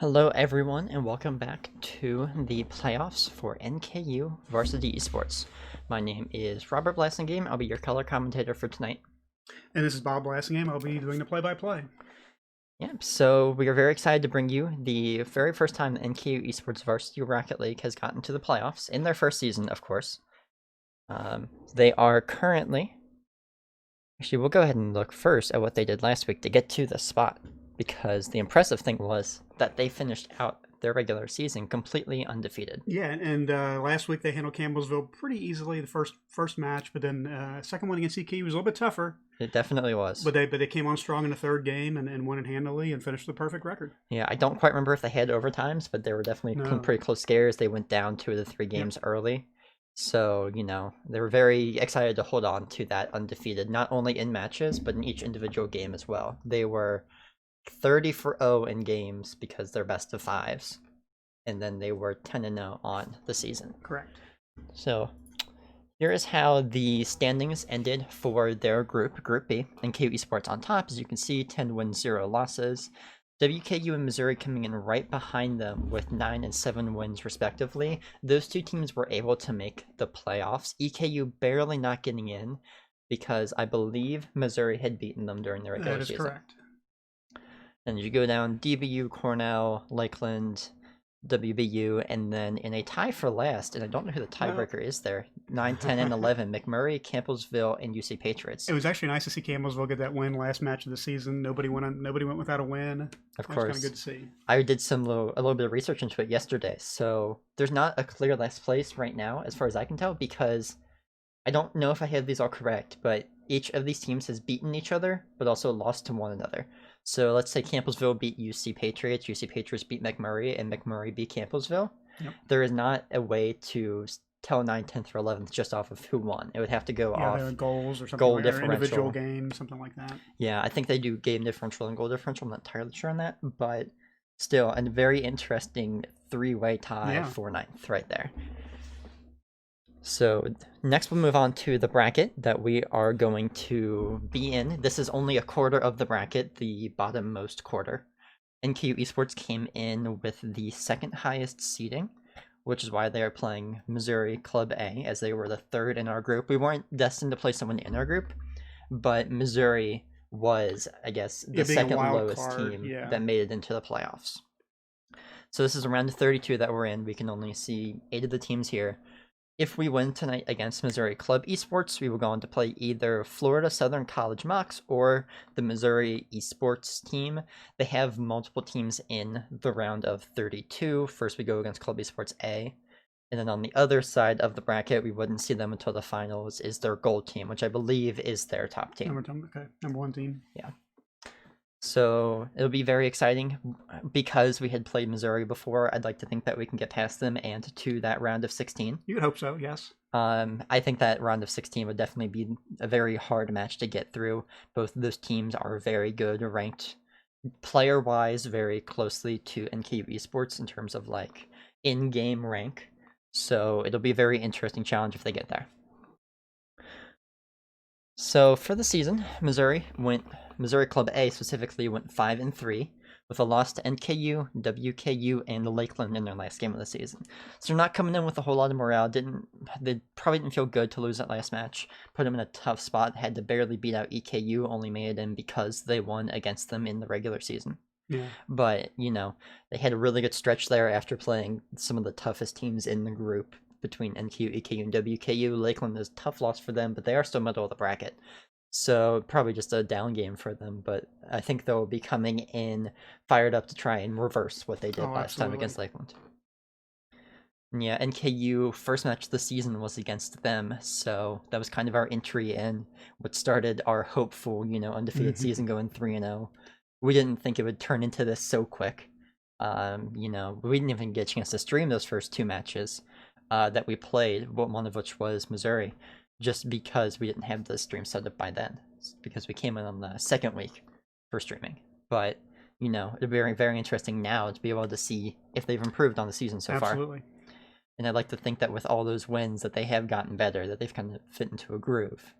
Hello everyone and welcome back to the playoffs for NKU Varsity Esports. My name is Robert Blassingame. I'll be your color commentator for tonight. And this is Bob Blassingame. I'll be doing the play-by-play. Yep, so we are very excited to bring you the very first time the NKU Esports Varsity Rocket League has gotten to the playoffs, in their first season, of course. They are currently... Actually, we'll go ahead and look first at what they did last week to get to the spot, because the impressive thing was that they finished out their regular season completely undefeated. Yeah, and last week they handled Campbellsville pretty easily, the first match, but then second one against EKU was a little bit tougher. It definitely was. But they came on strong in the third game and won it handily and finished the perfect record. Yeah, I don't quite remember if they had overtimes, but they were definitely pretty close scares. They went down 2 of the 3 games early. So, you know, they were very excited to hold on to that undefeated, not only in matches, but in each individual game as well. They were 30-0 in games because they're best of 5s. And then they were 10-0 on the season. Correct. So, here is how the standings ended for their group, Group B. NKU Esports on top, as you can see, 10 wins, 0 losses. WKU and Missouri coming in right behind them with 9 and 7 wins respectively. Those two teams were able to make the playoffs. EKU barely not getting in because I believe Missouri had beaten them during the regular season. That is correct. And you go down DBU, Cornell, Lakeland, WBU, and then in a tie for last, and I don't know who the tiebreaker is there, 9, 10, and 11, McMurray, Campbellsville, and UC Patriots. It was actually nice to see Campbellsville get that win last match of the season. Nobody went without a win. Of course. Kind of good to see. I did a little bit of research into it yesterday, so there's not a clear last place right now, as far as I can tell, because I don't know if I have these all correct, but each of these teams has beaten each other, but also lost to one another. So let's say Campbellsville beat UC Patriots beat McMurray, and McMurray beat Campbellsville. Yep. There is not a way to tell 9, 10th, or 11th just off of who won. It would have to go off goals or something, goal like differential, or individual game, something like that. Yeah, I think they do game differential and goal differential. I'm not entirely sure on that, but still, a very interesting 3-way tie for 9th right there. So next we'll move on to the bracket that we are going to be in. This is only a quarter of the bracket, the bottommost quarter. NKU Esports came in with the second highest seeding, which is why they are playing Missouri Club A, as they were the 3rd in our group. We weren't destined to play someone in our group, but Missouri was, I guess, the second lowest team that made it into the playoffs. So this is a round of 32 that we're in. We can only see 8 of the teams here. If we win tonight against Missouri Club Esports, we will go on to play either Florida Southern College Mocs or the Missouri Esports team. They have multiple teams in the round of 32. First, we go against Club Esports A. And then on the other side of the bracket, we wouldn't see them until the finals, is their gold team, which I believe is their top team. Number 1 team. Yeah. So it'll be very exciting because we had played Missouri before. I'd like to think that we can get past them and to that round of 16. You would hope so, yes. I think that round of 16 would definitely be a very hard match to get through. Both of those teams are very good, ranked player-wise very closely to NKU Esports in terms of like in-game rank. So it'll be a very interesting challenge if they get there. So for the season, Missouri Club A specifically went 5-3 with a loss to NKU, WKU, and Lakeland in their last game of the season. So they're not coming in with a whole lot of morale. They probably didn't feel good to lose that last match. Put them in a tough spot. Had to barely beat out EKU. Only made it in because they won against them in the regular season. Yeah. But you know, they had a really good stretch there after playing some of the toughest teams in the group. Between NKU, EKU, and WKU. Lakeland is a tough loss for them, but they are still middle of the bracket. So probably just a down game for them, but I think they'll be coming in fired up to try and reverse what they did last time against Lakeland. And yeah, NKU first match of the season was against them, so that was kind of our entry in what started our hopeful, undefeated season going 3-0. We didn't think it would turn into this so quick. We didn't even get a chance to stream those first 2 matches. that we played, one of which was Missouri, just because we didn't have the stream set up by then, because we came in on the second week for streaming. But it'll be very, very interesting now to be able to see if they've improved on the season so far. Absolutely. And I'd like to think that with all those wins that they have gotten better, that they've kind of fit into a groove.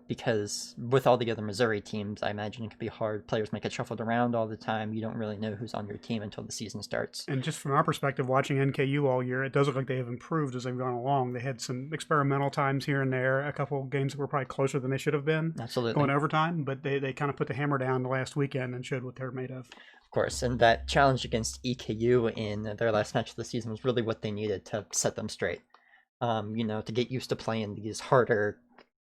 Because with all the other Missouri teams, I imagine it could be hard. Players might get shuffled around all the time. You don't really know who's on your team until the season starts. And just from our perspective, watching NKU all year, it does look like they have improved as they've gone along. They had some experimental times here and there, a couple of games that were probably closer than they should have been. Absolutely. Going overtime, but they kind of put the hammer down the last weekend and showed what they're made of. Of course, and that challenge against EKU in their last match of the season was really what they needed to set them straight. To get used to playing these harder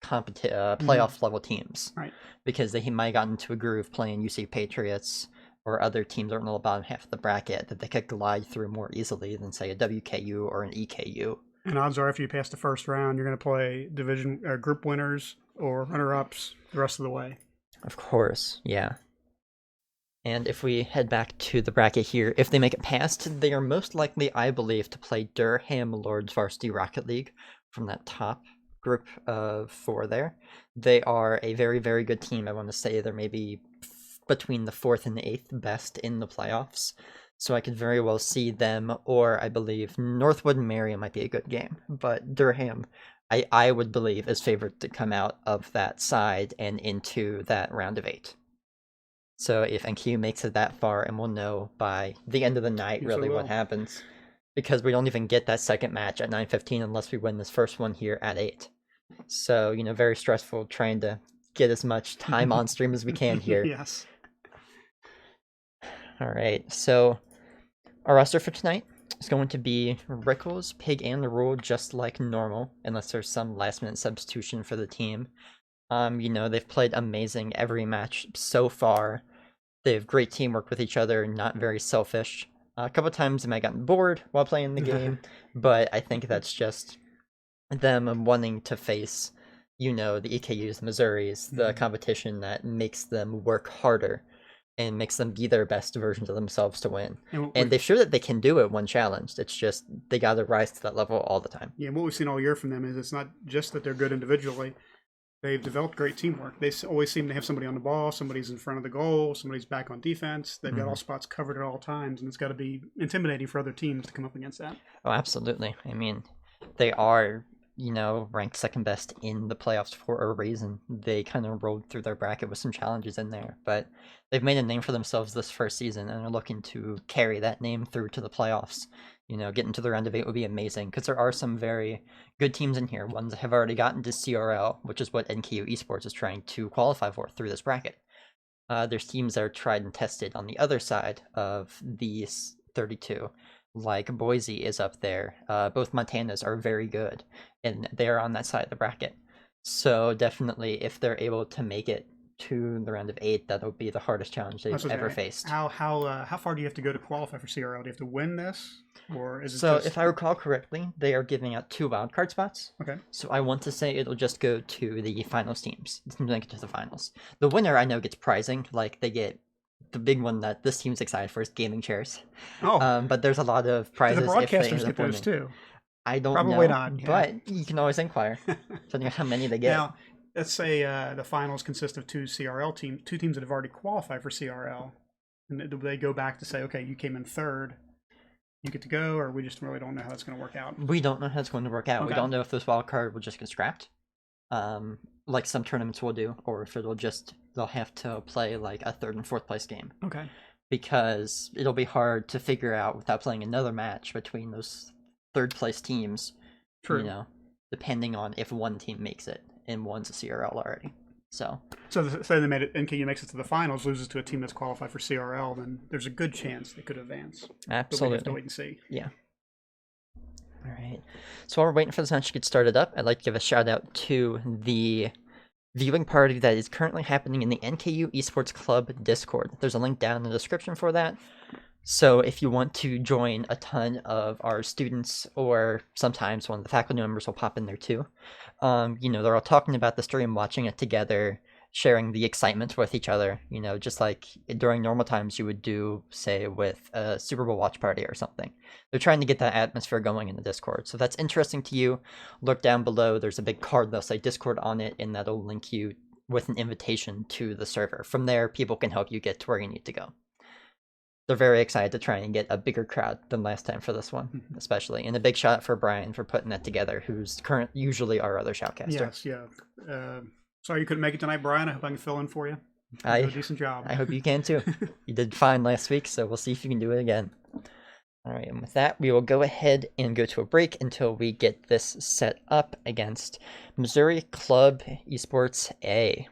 playoff level teams, right? Because they might have gotten into a groove playing UC Patriots or other teams that are in the bottom half of the bracket that they could glide through more easily than say a WKU or an EKU. And odds are, if you pass the first round, you're going to play division group winners or runner-ups the rest of the way. Of course, yeah. And if we head back to the bracket here, if they make it past, they are most likely, I believe, to play Durham Lords Varsity Rocket League from that top group of 4 there. They are a very, very good team. I want to say they're maybe between the 4th and the 8th best in the playoffs. So I could very well see them, or I believe Northwood and Marion might be a good game. But Durham, I would believe, is favored to come out of that side and into that round of 8. So if NKU makes it that far, and we'll know by the end of the night really what happens. Because we don't even get that second match at 9:15 unless we win this first one here at 8. So, very stressful trying to get as much time on stream as we can here. Yes. All right, so our roster for tonight is going to be Rickles, Pig, and the Rule, just like normal, unless there's some last-minute substitution for the team. They've played amazing every match so far. They have great teamwork with each other, not very selfish. A couple times they might have gotten bored while playing the game, but I think that's just them wanting to face, the EKUs, the Missouris, the competition that makes them work harder and makes them be their best versions of themselves to win. And they've shown that they can do it when challenged. It's just they got to rise to that level all the time. Yeah, what we've seen all year from them is it's not just that they're good individually. They've developed great teamwork. They always seem to have somebody on the ball, somebody's in front of the goal, somebody's back on defense. They've got all spots covered at all times, and it's got to be intimidating for other teams to come up against that. Oh, absolutely. I mean, they are, ranked second best in the playoffs for a reason. They kind of rolled through their bracket with some challenges in there, but they've made a name for themselves this first season, and are looking to carry that name through to the playoffs. Getting to the round of 8 would be amazing, because there are some very good teams in here. Ones that have already gotten to CRL, which is what NKU Esports is trying to qualify for through this bracket. There's teams that are tried and tested on the other side of these 32, like Boise is up there. Both Montanas are very good, and they're on that side of the bracket. So definitely, if they're able to make it to the round of 8, that'll be the hardest challenge they've ever faced. How far do you have to go to qualify for CRL? Do you have to win this, or is it so? If I recall correctly, they are giving out 2 wildcard spots. Okay. So I want to say it'll just go to the finals teams. The teams make it to the finals. The winner I know gets prizing, like they get the big one that this team's excited for is gaming chairs. Oh. But there's a lot of prizes. The broadcasters get those too. I don't Probably know, not, yeah. but you can always inquire, depending on how many they get. Now, let's say the finals consist of 2 CRL teams, 2 teams that have already qualified for CRL, and do they go back to say, okay, you came in 3rd, you get to go, or we just really don't know how that's going to work out? We don't know how it's going to work out. Okay. We don't know if this wild card will just get scrapped, like some tournaments will do, or if they'll have to play like a 3rd and 4th place game. Okay. Because it'll be hard to figure out without playing another match between those 3rd place teams. True. Depending on if one team makes it and one's a CRL already. So say they made it, NKU makes it to the finals, loses to a team that's qualified for CRL, then there's a good chance they could advance. Absolutely. But we have to wait and see. Yeah. All right. So while we're waiting for this match to get started up, I'd like to give a shout out to the viewing party that is currently happening in the NKU Esports Club Discord. There's a link down in the description for that. So if you want to join a ton of our students, or sometimes one of the faculty members will pop in there too, they're all talking about the stream, watching it together, sharing the excitement with each other, you know, just like during normal times you would do, say, with a Super Bowl watch party or something. They're trying to get that atmosphere going in the Discord. So if that's interesting to you, look down below. There's a big card that'll say Discord on it, and that'll link you with an invitation to the server. From there, people can help you get to where you need to go. They're very excited to try and get a bigger crowd than last time for this one, especially. And a big shout for Brian for putting that together, who's usually our other shoutcaster. Yes, yeah. Sorry you couldn't make it tonight, Brian. I hope I can fill in for you. You do a decent job. I hope you can too. You did fine last week, so we'll see if you can do it again. All right, and with that, we will go ahead and go to a break until we get this set up against Missouri Club Esports A.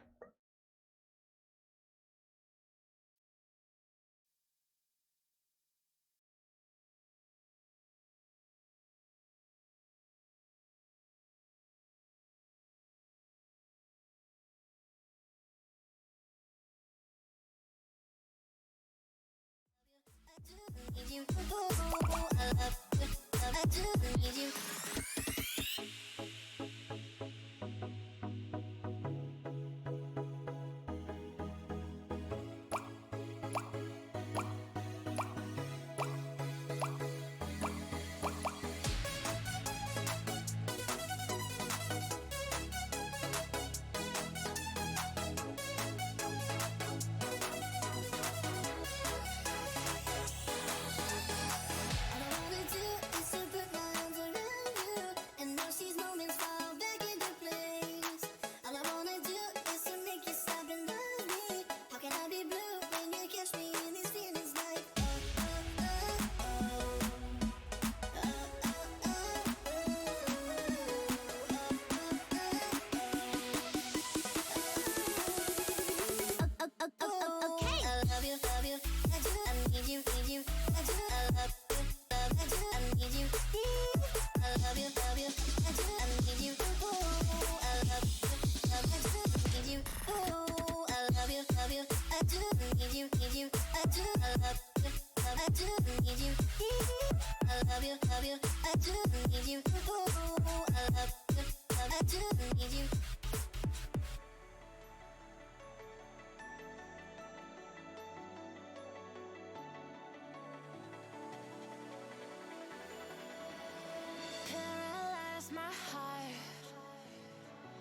Paralyze my heart.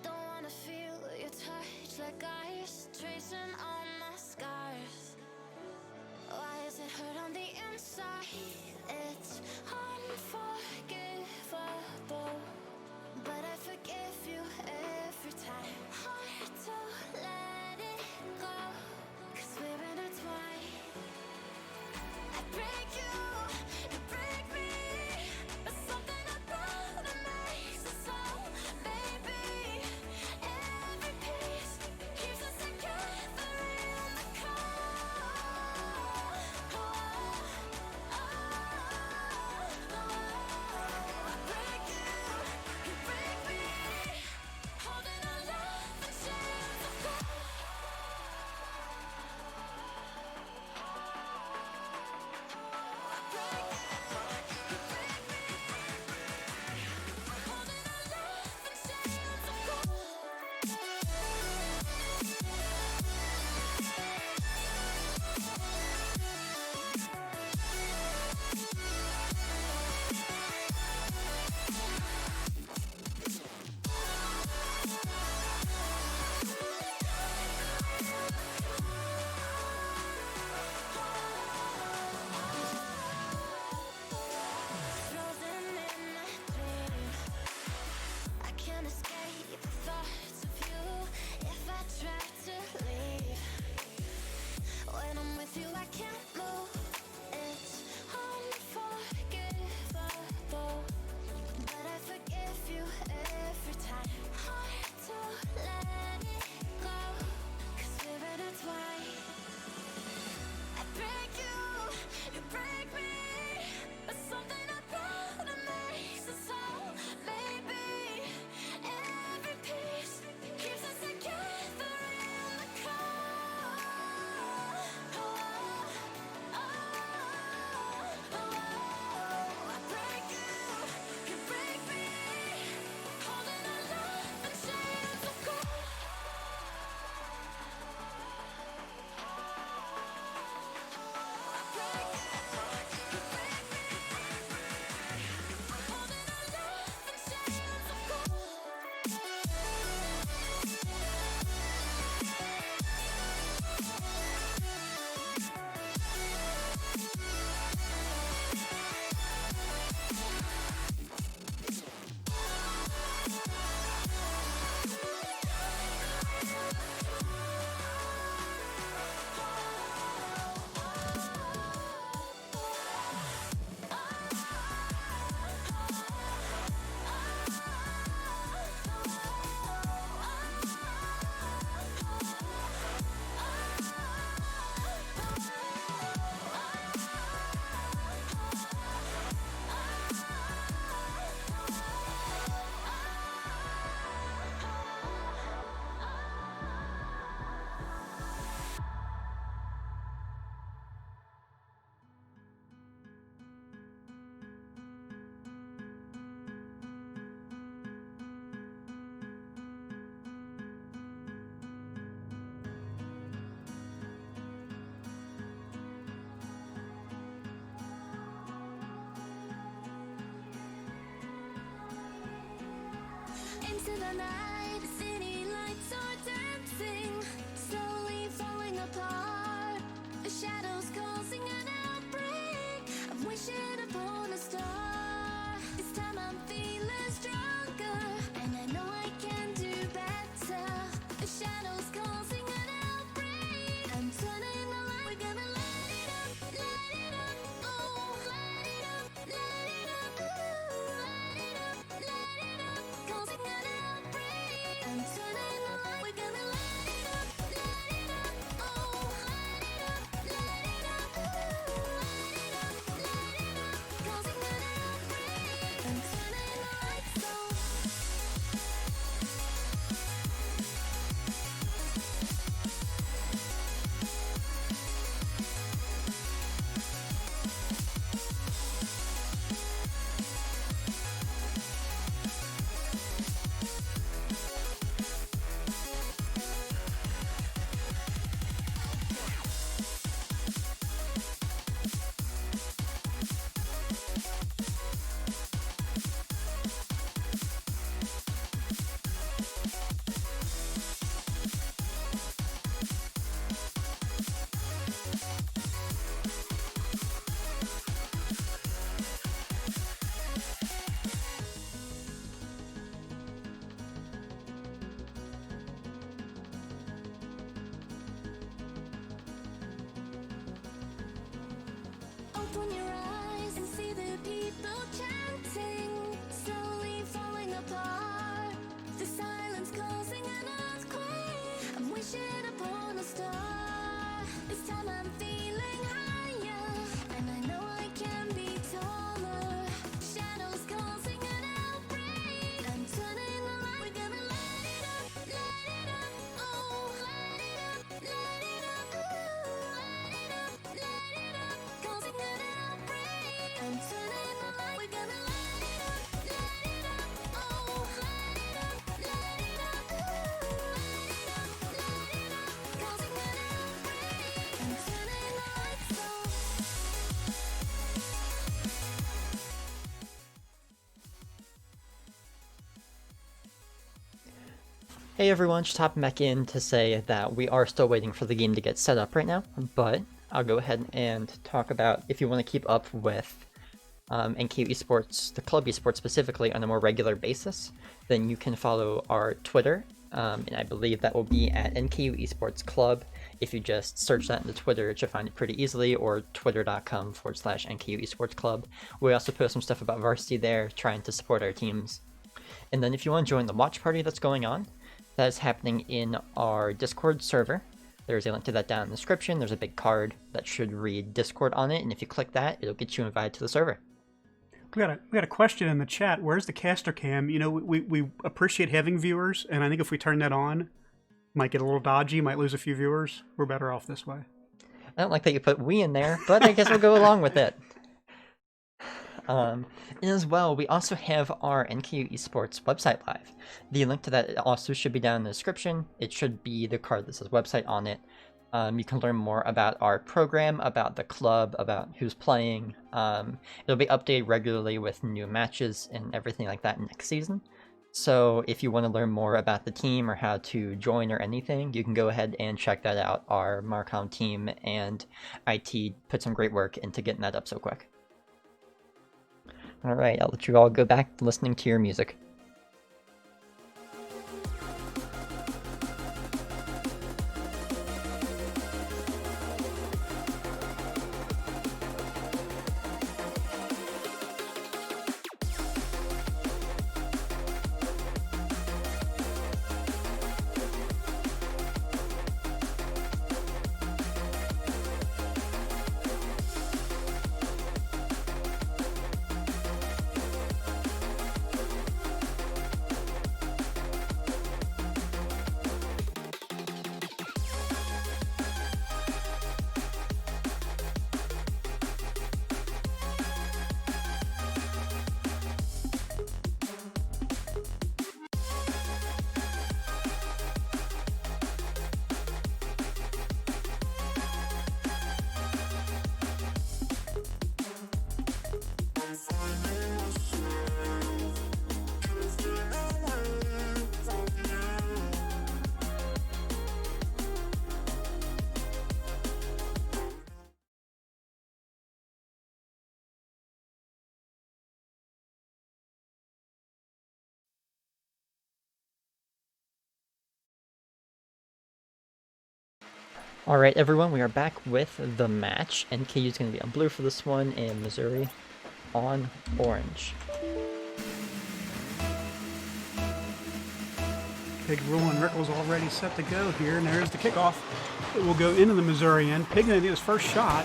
Don't wanna feel your touch like ice tracing on my scars. Why is it hurt on the inside? It's unforgivable, but I forgive you every time. Hard to let it go, 'cause we're intertwined. I break you, you break me, but something about it makes us so, baby. Every piece keeps us together in the cold. I break you, you break me, holding our love in chains of gold. into the night. The city lights are dancing, slowly falling apart. The shadows causing an outbreak. I'm wishing upon a star. This time I'm feeling stronger, and I know I can do better. The shadows causing an outbreak. I'm turning the light. We're gonna light it up, oh, light it up, ooh, light it up, causing an outbreak. I'm turning the light. We're gonna light it up, oh, light it up, ooh, light it up, causing an outbreak. I'm turning the lights on. Open your eyes and see the people chanting, slowly falling apart. The silence causing an earthquake. I'm wishing upon a star. This time I'm feeling higher, and I know I can be taller. Shadows causing an outbreak. I'm turning the light. We're gonna light it up, oh, light it up, ooh, light it up, causing an outbreak. I'm turning the light. We're gonna light it up, oh, light it up, ooh, light it up, causing an outbreak. I'm turning the lights on. Hey everyone, just hopping back in to say that we are still waiting for the game to get set up right now, but I'll go ahead and talk about if you want to keep up with NKU Esports, the club esports specifically, on a more regular basis, then you can follow our Twitter, and I believe that will be at NKU Esports Club. If you just search that in the Twitter, it should find it pretty easily, or twitter.com/NKU Esports Club. We also post some stuff about Varsity there, trying to support our teams. And then if you want to join the watch party that's going on, that is happening in our Discord server. There's a link to that down in the description. There's a big card that should read Discord on it, and if you click that, it'll get you invited to the server. We got a question in the chat. Where's the caster cam? You know, we appreciate having viewers, and I think if we turn that on, might get a little dodgy, might lose a few viewers. We're better off this way. I don't like that you put "we" in there, but I guess we'll go along with it. And as well, we also have our NKU Esports website live. The link to that also should be down in the description. It should be the card that says website on it. You can learn more about our program, about the club, about who's playing. It'll be updated regularly with new matches and everything like that next season. So if you want to learn more about the team or how to join or anything, you can go ahead and check that out. Our Marcom team and IT put some great work into getting that up so quick. Alright, I'll let you all go back to listening to your music. All right, everyone, we are back with the match. NKU is going to be on blue for this one, and Missouri on orange. Pig, Rule, and Rickles already set to go here, and there's the kickoff. It will go into the Missouri end. Pig going to get his first shot.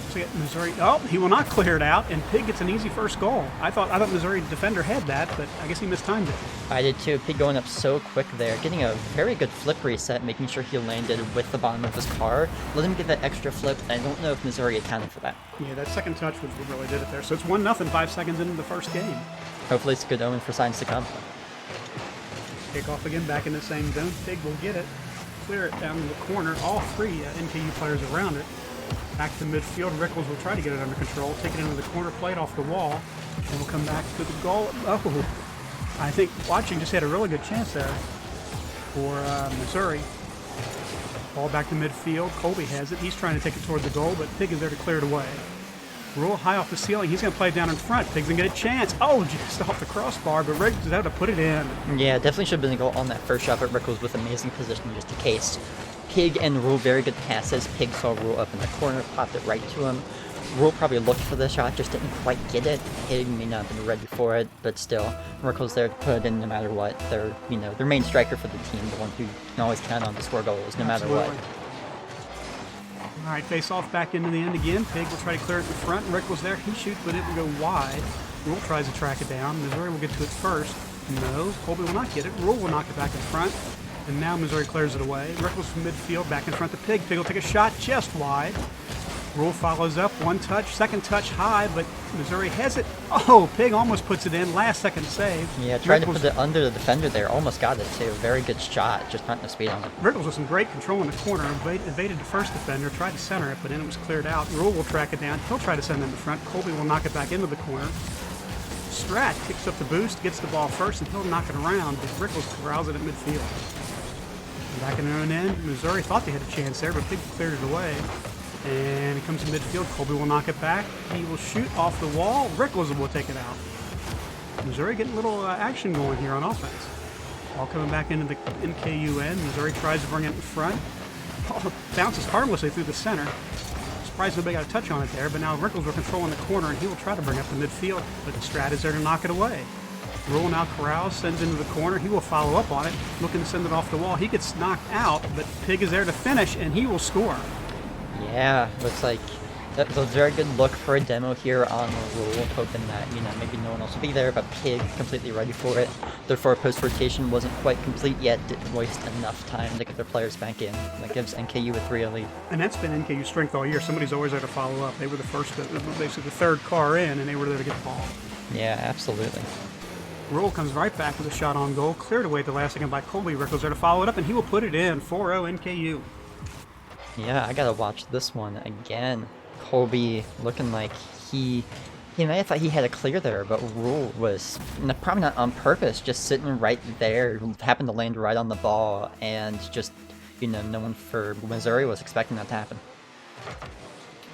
So get Missouri. Oh, he will not clear it out, and Pig gets an easy first goal. I thought Missouri defender had that, but I guess he mistimed it. I did too. Pig going up so quick there, getting a very good flip reset, making sure he landed with the bottom of his car. Let him get that extra flip. I don't know if Missouri accounted for that. Yeah, that second touch was what really did it there. So it's 1-0, 5 seconds into the first game. Hopefully it's a good omen for signs to come. Kickoff again, back in the same zone. Pig will get it, clear it down in the corner. All three NKU players around it. Back to midfield. Rickles will try to get it under control, take it into the corner plate off the wall, and will come back to the goal. Oh, I think Watching just had a really good chance there for Missouri. Ball back to midfield. Colby has it. He's trying to take it toward the goal, but Pig is there to clear it away. Rule high off the ceiling. He's going to play it down in front. Pig's going to get a chance. Oh, just off the crossbar, but Rickles is out to put it in. Yeah, definitely should have been a goal on that first shot, but Rickles with amazing position just in case. Pig and Rule, very good passes. Pig saw Rule up in the corner, popped it right to him. Rule probably looked for the shot, just didn't quite get it. Pig may not have been ready for it, but still, Rickles there to put it in no matter what. They're, their main striker for the team, the one who can always count on to score goals no matter what. All right, face off back into the end again. Pig will try to clear it in front. Rickles there. He shoots, but it will go wide. Rule tries to track it down. Missouri will get to it first. No, Colby will not get it. Rule will knock it back in front. And now Missouri clears it away. Rickles from midfield, back in front of Pig. Pig will take a shot just wide. Rule follows up, one touch, second touch high, but Missouri has it. Oh, Pig almost puts it in, last second save. Yeah, trying to put it under the defender there, almost got it too. Very good shot, just not enough speed on it. Rickles with some great control in the corner, evaded the first defender, tried to center it, but then it was cleared out. Rule will track it down. He'll try to send it in the front. Colby will knock it back into the corner. Strat kicks up the boost, gets the ball first, and he'll knock it around, but Rickles corrals it at midfield. Back in their own end, Missouri thought they had a chance there, but Pig cleared it away. And it comes to midfield. Colby will knock it back. He will shoot off the wall. Rickles will take it out. Missouri getting a little action going here on offense. Ball coming back into the NKU end. Missouri tries to bring it in front. Ball bounces harmlessly through the center. Surprised nobody got a touch on it there, but now Rickles will control in the corner, and he will try to bring up the midfield, but Strat is there to knock it away. Rule now corrals, sends into the corner. He will follow up on it, looking to send it off the wall. He gets knocked out, but Pig is there to finish, and he will score. Yeah, looks like that was a very good look for a demo here on Rule, hoping that, maybe no one else will be there, but Pig completely ready for it. Their forward post rotation wasn't quite complete yet, didn't waste enough time to get their players back in. That gives NKU a 3-0 lead. And that's been NKU's strength all year. Somebody's always there to follow up. They were the first, basically the third car in, and they were there to get the ball. Yeah, absolutely. Rule comes right back with a shot on goal, cleared away at the last second by Colby. Rickles there to follow it up, and he will put it in. 4-0 NKU. Yeah, I gotta watch this one again. Colby looking like he may have thought he had a clear there, but Rule was probably not on purpose, just sitting right there, happened to land right on the ball, and just, no one for Missouri was expecting that to happen.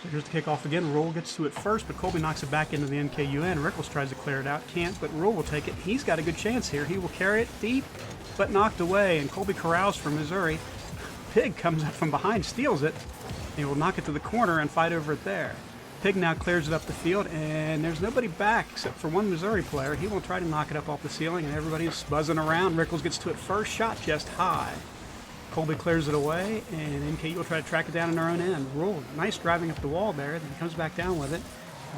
So here's the kickoff again. Rule gets to it first, but Colby knocks it back into the NKU end. Rickles tries to clear it out, can't, but Rule will take it. He's got a good chance here. He will carry it deep, but knocked away, and Colby corrals for Missouri. Pig comes up from behind, steals it. He will knock it to the corner and fight over it there. Pig now clears it up the field, and there's nobody back except for one Missouri player. He will try to knock it up off the ceiling, and everybody's buzzing around. Rickles gets to it first, shot just high. Colby clears it away, and NKU will try to track it down in their own end. Rule, nice driving up the wall there, then he comes back down with it.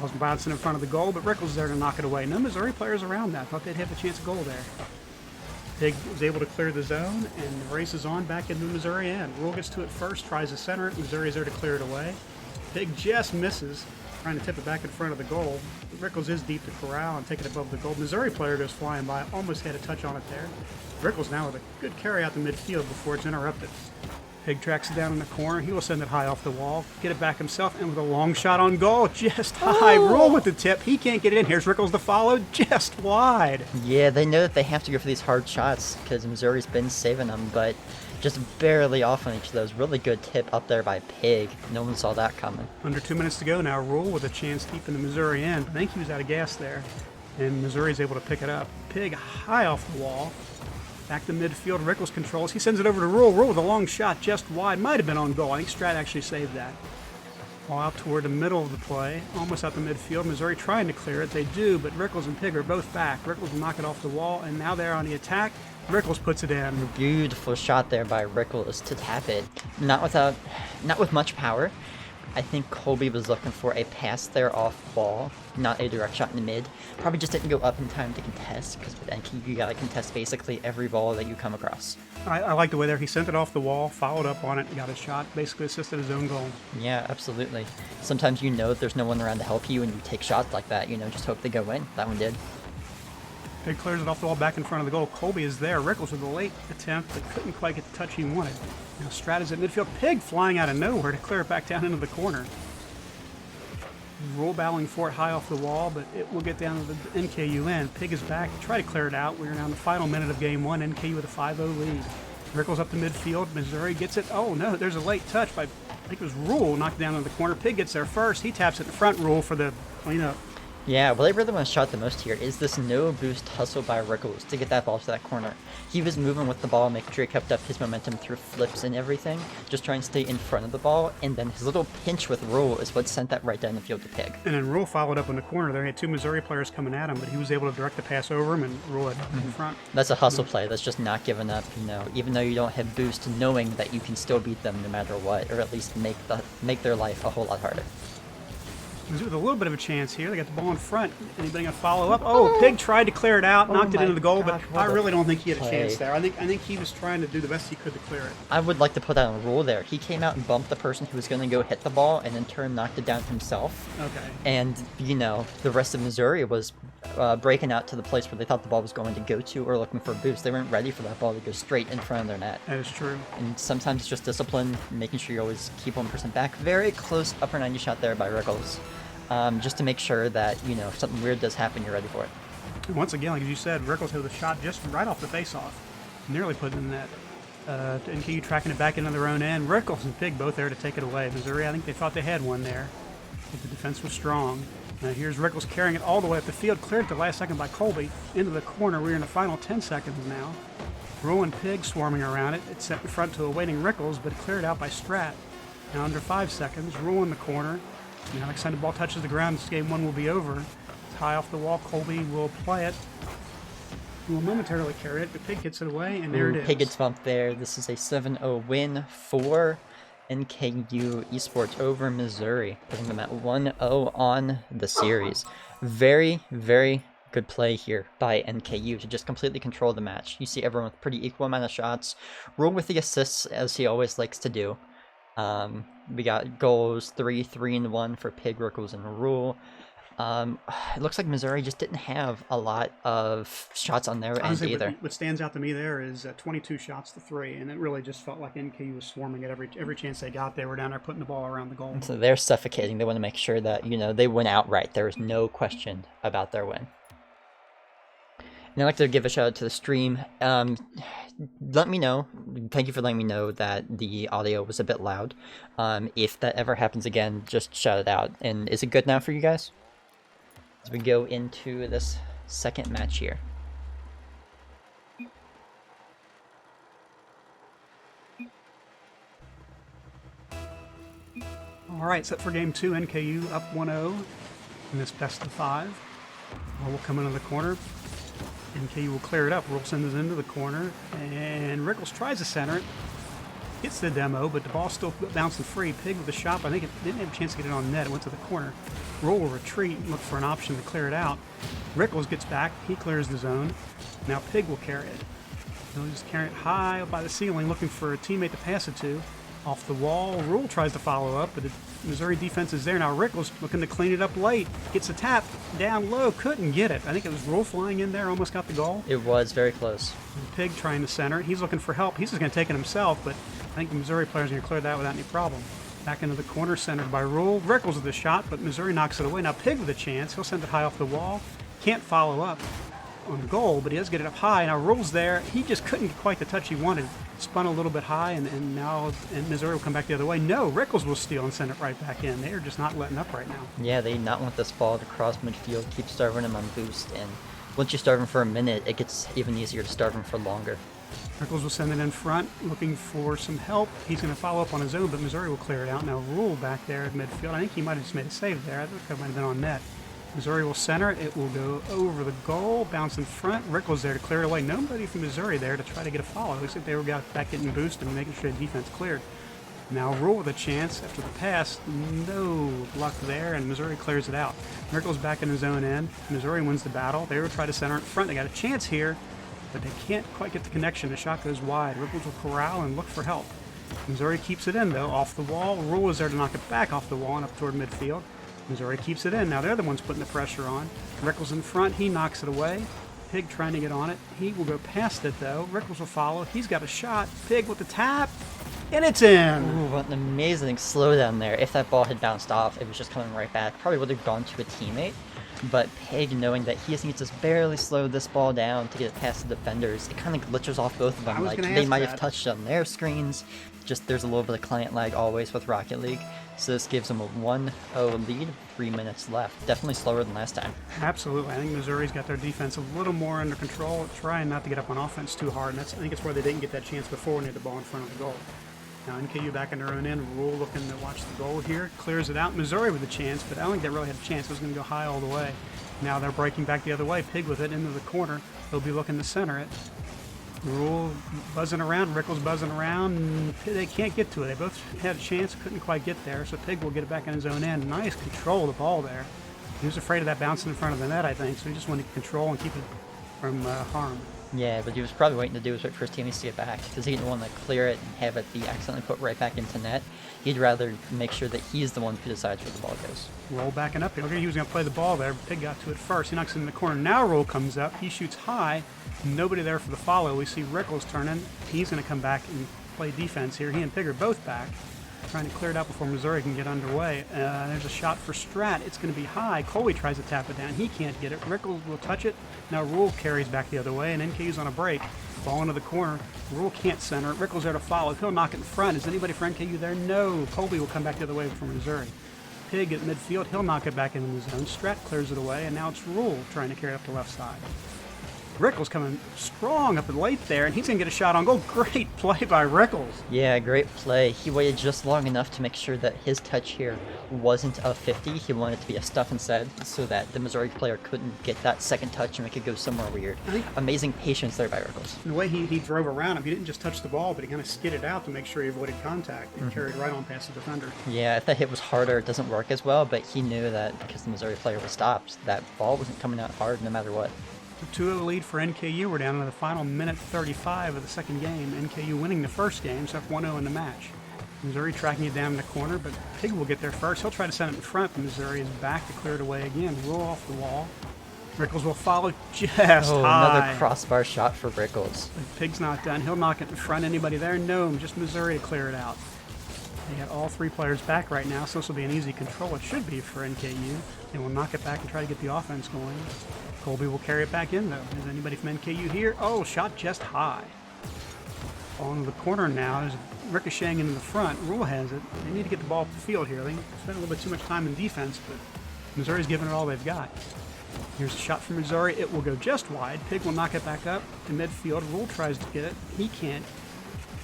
Ball's bouncing in front of the goal, but Rickles is there to knock it away. No Missouri players around that. Thought they'd have a chance of goal there. Pig was able to clear the zone, and the race is on back into the Missouri end. Rule gets to it first, tries to center it. Missouri is there to clear it away. Pig just misses, trying to tip it back in front of the goal. Rickles is deep to corral and take it above the goal. Missouri player goes flying by, almost had a touch on it there. Rickles now with a good carry out the midfield before it's interrupted. Pig tracks it down in the corner. He will send it high off the wall, get it back himself, and with a long shot on goal, just high. Rule with the tip. He can't get it in. Here's Rickles to follow, just wide. Yeah, they know that they have to go for these hard shots because Missouri's been saving them, but just barely off on each of those. Really good tip up there by Pig. No one saw that coming. Under 2 minutes to go now. Rule with a chance deep in the Missouri end. I think he was out of gas there, and Missouri's able to pick it up. Pig high off the wall. Back to midfield, Rickles controls. He sends it over to Rule. Rule with a long shot just wide. Might have been on goal. I think Strat actually saved that. Ball out toward the middle of the play, almost out the midfield. Missouri trying to clear it. They do, but Rickles and Pig are both back. Rickles will knock it off the wall, and now they're on the attack. Rickles puts it in. Beautiful shot there by Rickles to tap it. Not with much power. I think Colby was looking for a pass there off ball, not a direct shot in the mid. Probably just didn't go up in time to contest, because with NK you gotta contest basically every ball that you come across. I like the way there. He sent it off the wall, followed up on it, and got a shot. Basically assisted his own goal. Yeah, absolutely. Sometimes you know there's no one around to help you and you take shots like that, just hope they go in. That one did. Pig clears it off the wall back in front of the goal. Colby is there. Rickles with a late attempt, but couldn't quite get the touch he wanted. Now Strat is at midfield. Pig flying out of nowhere to clear it back down into the corner. Roll battling for it high off the wall, but it will get down to the NKU end. Pig is back. Try to clear it out. We're now in the final minute of game one. NKU with a 5-0 lead. Rickles up to midfield. Missouri gets it. Oh no, there's a late touch by, I think it was Rule, knocked down in the corner. Pig gets there first. He taps it in front. Rule for the cleanup. Yeah, what I really want to shot the most here is this no boost hustle by Rickles to get that ball to that corner. He was moving with the ball, making sure he kept up his momentum through flips and everything, just trying to stay in front of the ball, and then his little pinch with Rule is what sent that right down the field to Pig. And then Rule followed up in the corner there. He had two Missouri players coming at him, but he was able to direct the pass over him, and Rule had in front. That's a hustle play. That's just not giving up, even though you don't have boost, knowing that you can still beat them no matter what, or at least make their life a whole lot harder. With a little bit of a chance here. They got the ball in front. Anybody going to follow up? Oh, Pig tried to clear it out, knocked it my into the goal, gosh, but what I a really don't think he had a play. chance there. I think he was trying to do the best he could to clear it. I would like to put that on Rule there. He came out and bumped the person who was going to go hit the ball, and in turn knocked it down himself. Okay. And, the rest of Missouri was breaking out to the place where they thought the ball was going to go to or looking for a boost. They weren't ready for that ball to go straight in front of their net. That is true. And sometimes it's just discipline, making sure you always keep 1% back. Very close upper 90 shot there by Rickles. Just to make sure that, if something weird does happen, you're ready for it. And once again, like you said, Rickles hit the shot just right off the face-off. Nearly put it in the net. NKU tracking it back into their own end. Rickles and Pig both there to take it away. Missouri, I think they thought they had one there. But the defense was strong. Now here's Rickles carrying it all the way up the field. Cleared at the last second by Colby. Into the corner. We're in the final 10 seconds now. Rule and Pig swarming around it. It's set in front to a waiting Rickles, but cleared out by Strat. Now under 5 seconds. Rule in the corner. Now next time the ball touches the ground, this game one will be over. It's high off the wall. Colby will play it. He will momentarily carry it, but Pig gets it away, and there it is. Pig gets bumped there. This is a 7-0 win for NKU Esports over Missouri, putting them at 1-0 on the series. Very, very good play here by NKU to just completely control the match. You see everyone with pretty equal amount of shots. Rule with the assists, as he always likes to do. We got goals 3 and 1 for Pig, Rickles, and Rule. It looks like Missouri just didn't have a lot of shots on their end Honestly, either. what stands out to me there is 22 shots to 3, and it really just felt like NKU was swarming at every chance they got. They were down there putting the ball around the goal. So they're suffocating. They want to make sure that, they win outright. There is no question about their win. And I'd like to give a shout out to the stream. Let me know. Thank you for letting me know that the audio was a bit loud. If that ever happens again, just shout it out. And is it good now for you guys? As we go into this second match here. All right, set for game 2. NKU up 1-0 in this best of 5. Ball will come into the corner. NKU will clear it up. Rule sends it into the corner, and Rickles tries to center it. Gets the demo, but the ball's still bouncing free. Pig with the shot. I think it didn't have a chance to get it on net. It went to the corner. Rule will retreat and look for an option to clear it out. Rickles gets back. He clears the zone. Now Pig will carry it. He'll just carry it high up by the ceiling, looking for a teammate to pass it to. Off the wall. Rule tries to follow up, but the Missouri defense is there. Now Rickles looking to clean it up late. Gets a tap down low. Couldn't get it. I think it was Rule flying in there. Almost got the goal. It was very close. Pig trying to center it. He's looking for help. He's just going to take it himself, but I think the Missouri players are going to clear that without any problem. Back into the corner, centered by Rule. Rickles with the shot, but Missouri knocks it away. Now Pig with a chance. He'll send it high off the wall. Can't follow up on goal, but he does get it up high. Now Rule's there. He just couldn't get quite the touch he wanted. Spun a little bit high, and now Missouri will come back the other way. No, Rickles will steal and send it right back in. They are just not letting up right now. Yeah, they not want this ball to cross midfield, keep starving him on boost, and once you starve him for a minute, it gets even easier to starve him for longer. Rickles will send it in front, looking for some help. He's going to follow up on his own, but Missouri will clear it out. Now Rule back there at midfield. I think he might have just made a save there. I think that might have been on net. Missouri will center it. It will go over the goal, bounce in front. Rickles there to clear it away. Nobody from Missouri there to try to get a follow. Looks like they were back getting boosted and making sure the defense cleared. Now Rule with a chance after the pass. No luck there, and Missouri clears it out. Rickles back in his own end. Missouri wins the battle. They will try to center it in front. They got a chance here, but they can't quite get the connection. The shot goes wide. Rickles will corral and look for help. Missouri keeps it in, though, off the wall. Rule is there to knock it back off the wall and up toward midfield. Missouri keeps it in. Now they're the ones putting the pressure on. Rickles in front. He knocks it away. Pig trying to get on it. He will go past it, though. Rickles will follow. He's got a shot. Pig with the tap. And it's in! Ooh, what an amazing slowdown there. If that ball had bounced off, it was just coming right back. Probably would have gone to a teammate. But Pig, knowing that he just needs to barely slow this ball down to get it past the defenders, it kind of glitches off both of them. Like, they might have touched on their screens. Just there's a little bit of client lag always with Rocket League. So this gives them a 1-0 lead, 3 minutes left. Definitely slower than last time. Absolutely. I think Missouri's got their defense a little more under control, trying not to get up on offense too hard. And I think it's where they didn't get that chance before when they had the ball in front of the goal. Now NKU back in their own end. Rule looking to watch the goal here. Clears it out. Missouri with a chance, but I don't think they really had a chance. It was going to go high all the way. Now they're breaking back the other way. Pig with it into the corner. They'll be looking to center it. Rule buzzing around. Rickles buzzing around. They can't get to it. They both had a chance, couldn't quite get there. So Pig will get it back in his own end. Nice control of the ball there. He was afraid of that bouncing in front of the net, I think. So he just wanted to control and keep it from harm. Yeah, but he was probably waiting to do was wait for his teammates to get back, because he didn't want to clear it and have it be accidentally put right back into net. He'd rather make sure that he's the one who decides where the ball goes. Roll backing up. He was going to play the ball there. Pig got to it first. He knocks it in the corner. Now Roll comes up. He shoots high. Nobody there for the follow. We see Rickles turning. He's going to come back and play defense here. He and Pig are both back, trying to clear it out before Missouri can get underway. There's a shot for Strat. It's going to be high. Coley tries to tap it down. He can't get it. Rickles will touch it. Now Rule carries back the other way, and NKU's on a break. Ball into the corner. Rule can't center it. Rickles there to follow. He'll knock it in front. Is anybody for NKU there? No. Colby will come back the other way for Missouri. Pig at midfield. He'll knock it back into the zone. Strat clears it away, and now it's Rule trying to carry it up the left side. Rickles coming strong up and late there, and he's going to get a shot on goal. Great play by Rickles. Yeah, great play. He waited just long enough to make sure that his touch here wasn't a 50. He wanted it to be a stuff instead, so that the Missouri player couldn't get that second touch and make it go somewhere weird. Amazing patience there by Rickles. The way he drove around him, he didn't just touch the ball, but he kind of skidded out to make sure he avoided contact and carried right on past the defender. Yeah, if that hit was harder, it doesn't work as well, but he knew that because the Missouri player was stopped, that ball wasn't coming out hard no matter what. The 2-0 lead for NKU. We're down to the final minute 35 of the second game. NKU winning the first game, so up 1-0 in the match. Missouri tracking it down in the corner, but Pig will get there first. He'll try to send it in front, but Missouri is back to clear it away again. Roll off the wall. Rickles will follow just high. Another crossbar shot for Rickles. Pig's not done. He'll knock it in front. Anybody there? No, just Missouri to clear it out. They got all three players back right now, so this will be an easy control. It should be for NKU. They will knock it back and try to get the offense going. Colby will carry it back in, though. Is anybody from NKU here? Oh, shot just high. Ball into the corner now. There's ricocheting into the front. Rule has it. They need to get the ball up the field here. They spent a little bit too much time in defense, but Missouri's giving it all they've got. Here's a shot from Missouri. It will go just wide. Pig will knock it back up to midfield. Rule tries to get it. He can't.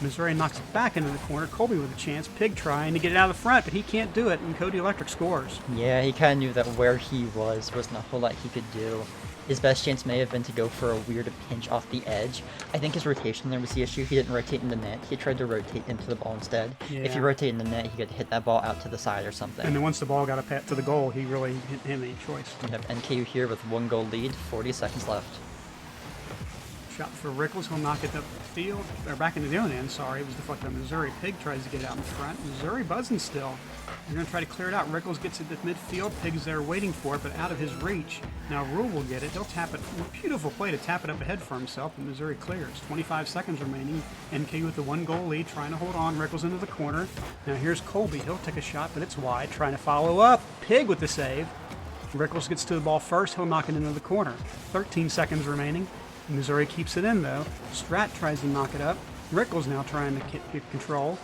Missouri knocks it back into the corner. Colby with a chance. Pig trying to get it out of the front, but he can't do it, and Cody Electric scores. Yeah, he kind of knew that where he wasn't a whole lot he could do. His best chance may have been to go for a weird pinch off the edge. I think his rotation there was the issue. He didn't rotate in the net. He tried to rotate into the ball instead. Yeah. If he rotated in the net, he could hit that ball out to the side or something. And then once the ball got up to the goal, he really didn't have any choice. We have NKU here with 1-goal lead, 40 seconds left. Shot for Rickles. He'll knock it up the field. Or back into the own end, sorry. It was deflected on Missouri. Pig tries to get it out in front. Missouri buzzing still. They're going to try to clear it out. Rickles gets it at midfield. Pig's there waiting for it, but out of his reach. Now Rule will get it. He'll tap it. Beautiful play to tap it up ahead for himself, and Missouri clears. 25 seconds remaining. NKU with the 1-goal lead, trying to hold on. Rickles into the corner. Now here's Colby. He'll take a shot, but it's wide. Trying to follow up. Pig with the save. Rickles gets to the ball first. He'll knock it into the corner. 13 seconds remaining. Missouri keeps it in, though. Strat tries to knock it up. Rickles now trying to get control.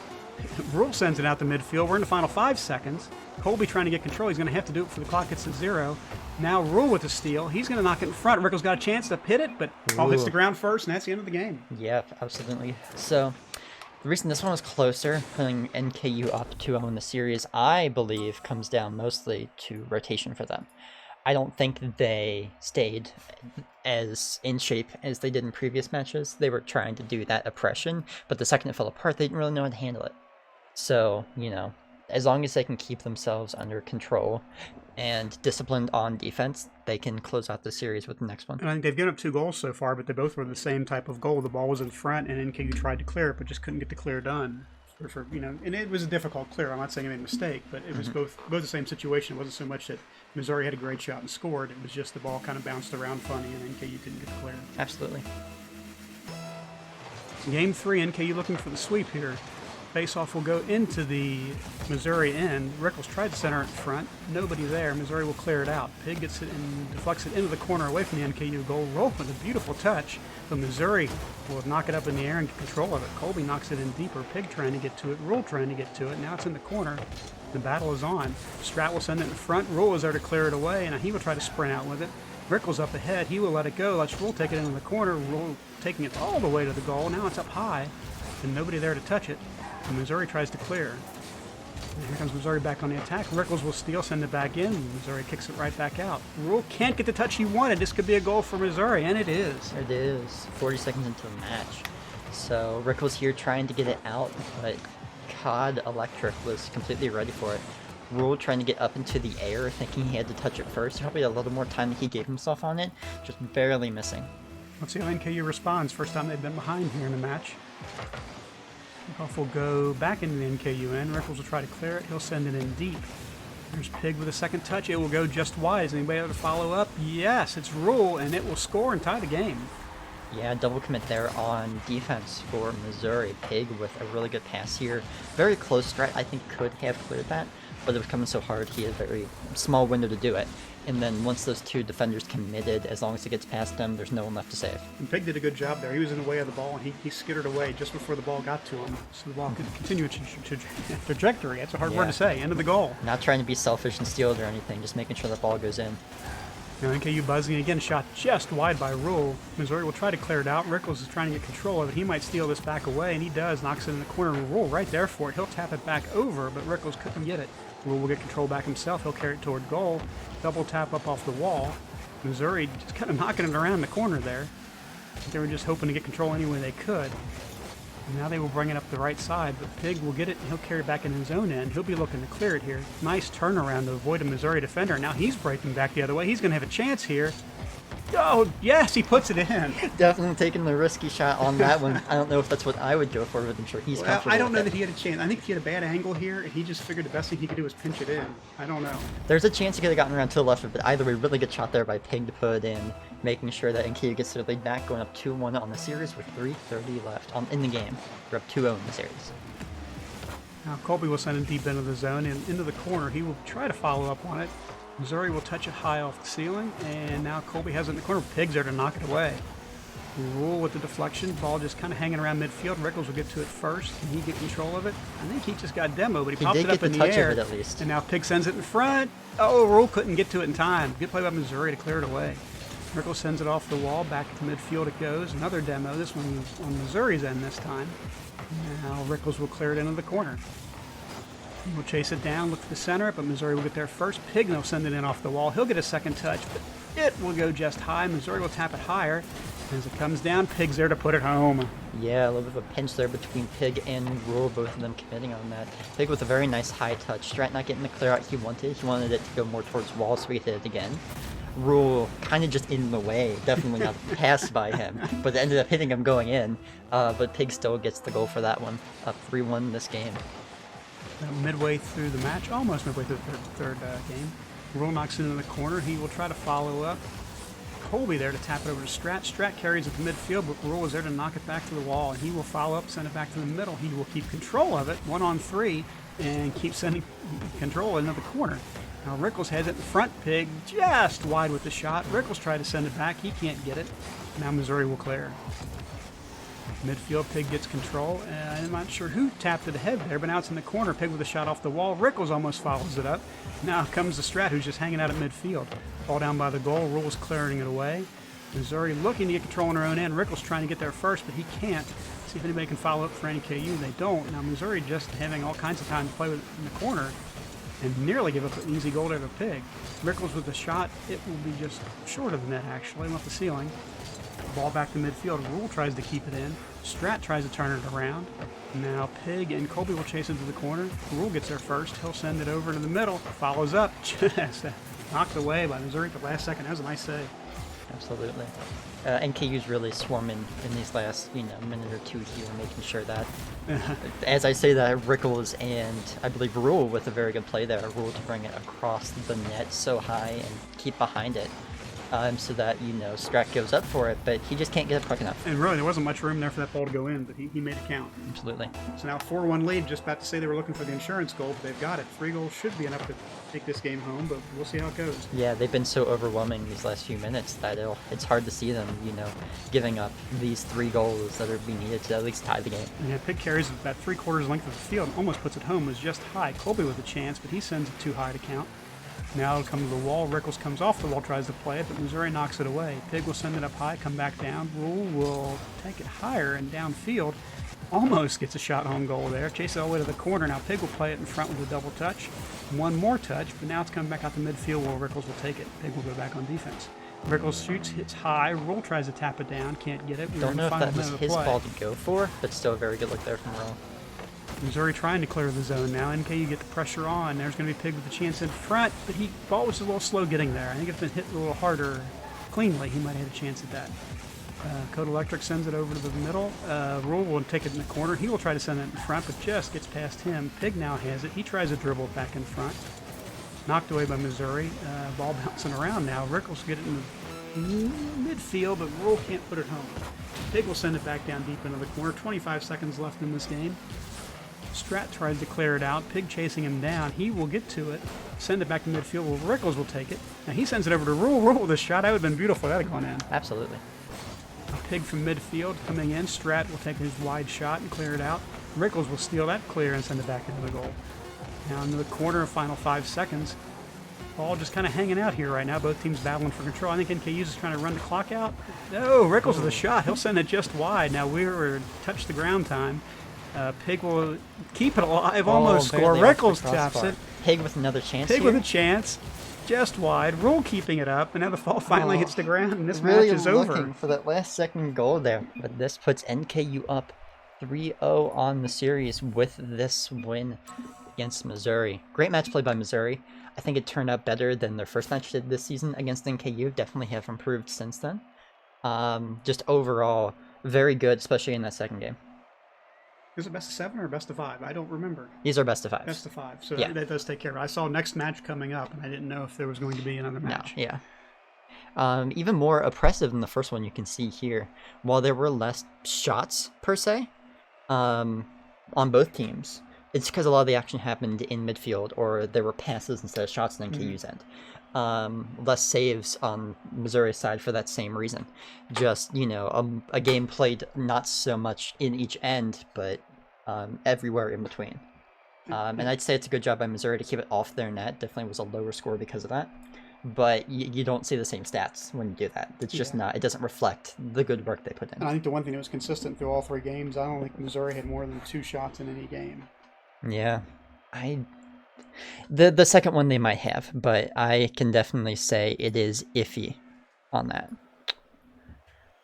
Rule sends it out to midfield. We're in the final 5 seconds. Colby trying to get control. He's going to have to do it before the clock gets to 0. Now Rule with the steal. He's going to knock it in front. Rickles got a chance to hit it, but ball hits Ooh. the ground first, and that's the end of the game. Yep, absolutely. So, the reason this one was closer, putting NKU up 2-0 in the series, I believe comes down mostly to rotation for them. I don't think they stayed as in shape as they did in previous matches. They were trying to do that oppression, but the second it fell apart, they didn't really know how to handle it. So, you know, as long as they can keep themselves under control and disciplined on defense, they can close out the series with the next one. And I think they've given up 2 goals so far, but they both were the same type of goal. The ball was in front, and NKU tried to clear it, but just couldn't get the clear done. And it was a difficult clear. I'm not saying they made a mistake, but it was both the same situation. It wasn't so much that Missouri had a great shot and scored. It was just the ball kind of bounced around funny, and NKU couldn't get the clear. Absolutely. Game 3, NKU looking for the sweep here. Face-off will go into the Missouri end. Rickles tried to center it in front. Nobody there. Missouri will clear it out. Pig gets it and deflects it into the corner away from the NKU goal. Roll with a beautiful touch. But Missouri will knock it up in the air and get control of it. Colby knocks it in deeper. Pig trying to get to it. Rule trying to get to it. Now it's in the corner. The battle is on. Strat will send it in front. Rule is there to clear it away, and he will try to sprint out with it. Rickles up ahead. He will let it go. Let's Rule take it into the corner. Rule taking it all the way to the goal. Now it's up high, and nobody there to touch it. And Missouri tries to clear. And here comes Missouri back on the attack. Rickles will steal, send it back in. Missouri kicks it right back out. Rule can't get the touch he wanted. This could be a goal for Missouri, and it is. It is 40 seconds into the match. So Rickles here trying to get it out, but COD Electric was completely ready for it. Rule trying to get up into the air, thinking he had to touch it first. Probably a little more time than he gave himself on it, just barely missing. Let's see how NKU responds. First time they've been behind here in the match. Kickoff will go back into the NKU end. Rickles will try to clear it. He'll send it in deep. There's Pig with a second touch. It will go just wide. Is anybody able to follow up? Yes, it's Rule, and it will score and tie the game. Yeah, double commit there on defense for Missouri. Pig with a really good pass here. Very close strat, I think could have cleared that, but it was coming so hard he had a very small window to do it. And then once those 2 defenders committed, as long as it gets past them, there's no one left to save. And Pig did a good job there. He was in the way of the ball, and he skittered away just before the ball got to him. So the ball could continue its trajectory. That's a hard word to say. Into the goal. Not trying to be selfish and steal it or anything, just making sure the ball goes in. Now NKU buzzing again, shot just wide by Rule. Missouri will try to clear it out. Rickles is trying to get control of it. He might steal this back away, and he does. Knocks it in the corner. Rule right there for it. He'll tap it back over, but Rickles couldn't get it. Rule will get control back himself. He'll carry it toward goal. Double tap up off the wall. Missouri just kind of knocking it around the corner there. They were just hoping to get control any way they could. And now they will bring it up the right side, but Pig will get it, and he'll carry it back in his own end. He'll be looking to clear it here. Nice turnaround to avoid a Missouri defender. Now he's breaking back the other way. He's going to have a chance here. Oh, yes, he puts it in. Definitely taking the risky shot on that one. I don't know if that's what I would go for, but I'm sure he's Well, comfortable I don't with know it. that he had a chance. I think he had a bad angle here, and he just figured the best thing he could do was pinch it in. I don't know. There's a chance he could have gotten around to the left, but either way, really good shot there by Pig to put it in, making sure that NKU gets their lead back, going up 2-1 on the series with 3:30 left in the game. We're up 2-0 in the series. Now Colby will send it deep into the zone and into the corner. He will try to follow up on it. Missouri will touch it high off the ceiling, and now Colby has it in the corner. Pig's there to knock it away. Rule with the deflection. Ball just kind of hanging around midfield. Rickles will get to it first. Can he get control of it? I think he just got demo, but he pops did it up get in the the touch air. of it at least. And now Pig sends it in front. Oh, Rule couldn't get to it in time. Good play by Missouri to clear it away. Rickles sends it off the wall. Back to midfield it goes. Another demo. This one on Missouri's end this time. Now Rickles will clear it into the corner. He will chase it down, look for the center, but Missouri will get there first. Pig will send it in off the wall. He'll get a second touch, but it will go just high. Missouri will tap it higher. As it comes down, Pig's there to put it home. Yeah, a little bit of a pinch there between Pig and Rule, both of them committing on that. Pig with a very nice high touch. Strat not getting the clear out he wanted. He wanted it to go more towards wall, so he hit it again. Rule kind of just in the way, definitely not passed by him, but it ended up hitting him going in. But Pig still gets the goal for that one. Up 3-1 this game. Midway through the match, almost midway through the third game, Rule knocks it into the corner. He will try to follow up. Colby there to tap it over to Strat. Strat carries it to midfield, but Rule is there to knock it back to the wall, and he will follow up, send it back to the middle. He will keep control of it, 1-on-3, and keep sending control into the corner. Now Rickles has it in front. Pig just wide with the shot. Rickles tried to send it back. He can't get it. Now Missouri will clear. Midfield, Pig gets control, and I'm not sure who tapped it ahead there, but now it's in the corner. Pig with a shot off the wall. Rickles almost follows it up. Now comes the Strat, who's just hanging out at midfield. Ball down by the goal. Rule's clearing it away. Missouri looking to get control on their own end. Rickles trying to get there first, but he can't. See if anybody can follow up for NKU. They don't. Now Missouri just having all kinds of time to play with in the corner and nearly give up an easy goal to the Pig. Rickles with the shot. It will be just short of the net, actually. Off the ceiling. Ball back to midfield. Rule tries to keep it in. Strat tries to turn it around. Now Pig and Colby will chase into the corner. Rule gets there first. He'll send it over to the middle. Follows up. Just knocked away by Missouri at the last second. That was a nice save. Absolutely. NKU's really swarming in these last, minute or two here, making sure that, as I say that, Rickles and I believe Rule with a very good play there, Rule to bring it across the net so high and keep behind it, so that, Strat goes up for it, but he just can't get it quick enough. And really, there wasn't much room there for that ball to go in, but he made it count. Absolutely. So now 4-1 lead. Just about to say they were looking for the insurance goal, but they've got it. 3 goals should be enough to take this game home, but we'll see how it goes. Yeah, they've been so overwhelming these last few minutes that it's hard to see them, giving up these 3 goals that are being needed to at least tie the game. Yeah, Pig carries about 3/4 length of the field, almost puts it home, was just high. Colby with a chance, but he sends it too high to count. Now it'll come to the wall. Rickles comes off the wall, tries to play it, but Missouri knocks it away. Pig will send it up high, come back down. Rule will take it higher and downfield. Almost gets a shot on goal there. Chase it all the way to the corner. Now Pig will play it in front with a double touch. One more touch, but now it's coming back out to midfield where Rickles will take it. Pig will go back on defense. Rickles shoots, hits high. Rule tries to tap it down, can't get it. Don't know if that was his ball to go for, but still a very good look there from Rule. Missouri trying to clear the zone now. NKU get the pressure on. There's going to be Pig with a chance in front, but ball was a little slow getting there. I think if it hit a little harder cleanly, he might have had a chance at that. Code Electric sends it over to the middle. Rule will take it in the corner. He will try to send it in front, but just gets past him. Pig now has it. He tries to dribble it back in front. Knocked away by Missouri. Ball bouncing around now. Rickles get it in the midfield, but Rule can't put it home. Pig will send it back down deep into the corner. 25 seconds left in this game. Strat tries to clear it out. Pig chasing him down. He will get to it. Send it back to midfield. Well, Rickles will take it. Now he sends it over to Rule. Rule with a shot. That would have been beautiful. That would have gone in. Absolutely. Pig from midfield coming in. Strat will take his wide shot and clear it out. Rickles will steal that clear and send it back into the goal. Now into the corner, final 5 seconds. Ball just kind of hanging out here right now. Both teams battling for control. I think NKU's is trying to run the clock out. No, Rickles with a shot. He'll send it just wide. Now we're touch the ground time. Pig will keep it alive, almost score. Rickles taps it. Pig with another chance. Pig here. with a chance, just wide. Rule keeping it up, and now the ball finally hits the ground, and this really match is looking over. for that last second goal there, but this puts NKU up 3-0 on the series with this win against Missouri. Great match play by Missouri. I think it turned out better than their first match did this season against NKU. Definitely have improved since then. Just overall, very good, especially in that second game. Is it best of 7 or best of 5? I don't remember. These are best of 5s. Best of 5. So Yeah. that does take care of it. I saw next match coming up, and I didn't know if there was going to be another match. No, yeah. Even more oppressive than the first one you can see here. While there were less shots, per se, on both teams, it's because a lot of the action happened in midfield, or there were passes instead of shots on NKU's end. Less saves on Missouri's side for that same reason. Just, a game played not so much in each end, but everywhere in between. And I'd say it's a good job by Missouri to keep it off their net. Definitely was a lower score because of that. But you don't see the same stats when you do that. It's just not, it doesn't reflect the good work they put in. And I think the one thing that was consistent through all 3 games, I don't think Missouri had more than 2 shots in any game. Yeah. The second one they might have, but I can definitely say it is iffy on that.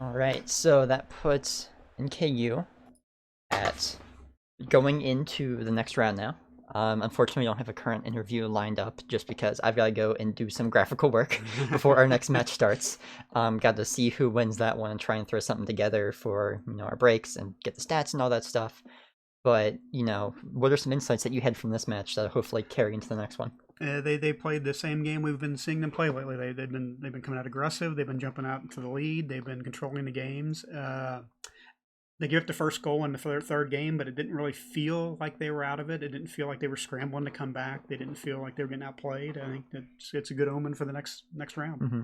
All right, so that puts NKU at going into the next round now. Unfortunately, we don't have a current interview lined up just because I've got to go and do some graphical work before our next match starts. Got to see who wins that one and try and throw something together for our breaks and get the stats and all that stuff. But, what are some insights that you had from this match that hopefully carry into the next one? They played the same game we've been seeing them play lately. They've been coming out aggressive. They've been jumping out into the lead. They've been controlling the games. they gave up the first goal in the third game, but it didn't really feel like they were out of it. It didn't feel like they were scrambling to come back. They didn't feel like they were getting outplayed. I think it's a good omen for the next round. Mm-hmm.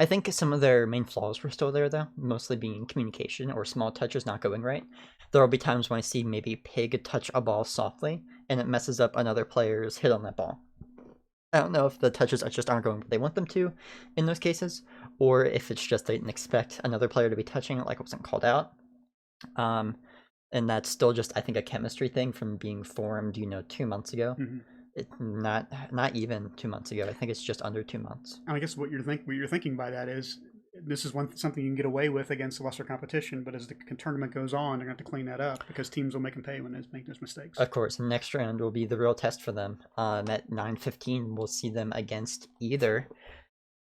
I think some of their main flaws were still there, though, mostly being communication or small touches not going right. There will be times when I see maybe Pig touch a ball softly, and it messes up another player's hit on that ball. I don't know if the touches just aren't going where they want them to in those cases, or if it's just they didn't expect another player to be touching it like it wasn't called out. And that's still just, I think, a chemistry thing from being formed, 2 months ago. Mm-hmm. It's not even 2 months ago. I think it's just under 2 months. And I guess what you're thinking by that is this is something you can get away with against lesser competition, but as the tournament goes on, they're going to have to clean that up because teams will make them pay when they make those mistakes. Of course, next round will be the real test for them. At 9:15, we'll see them against either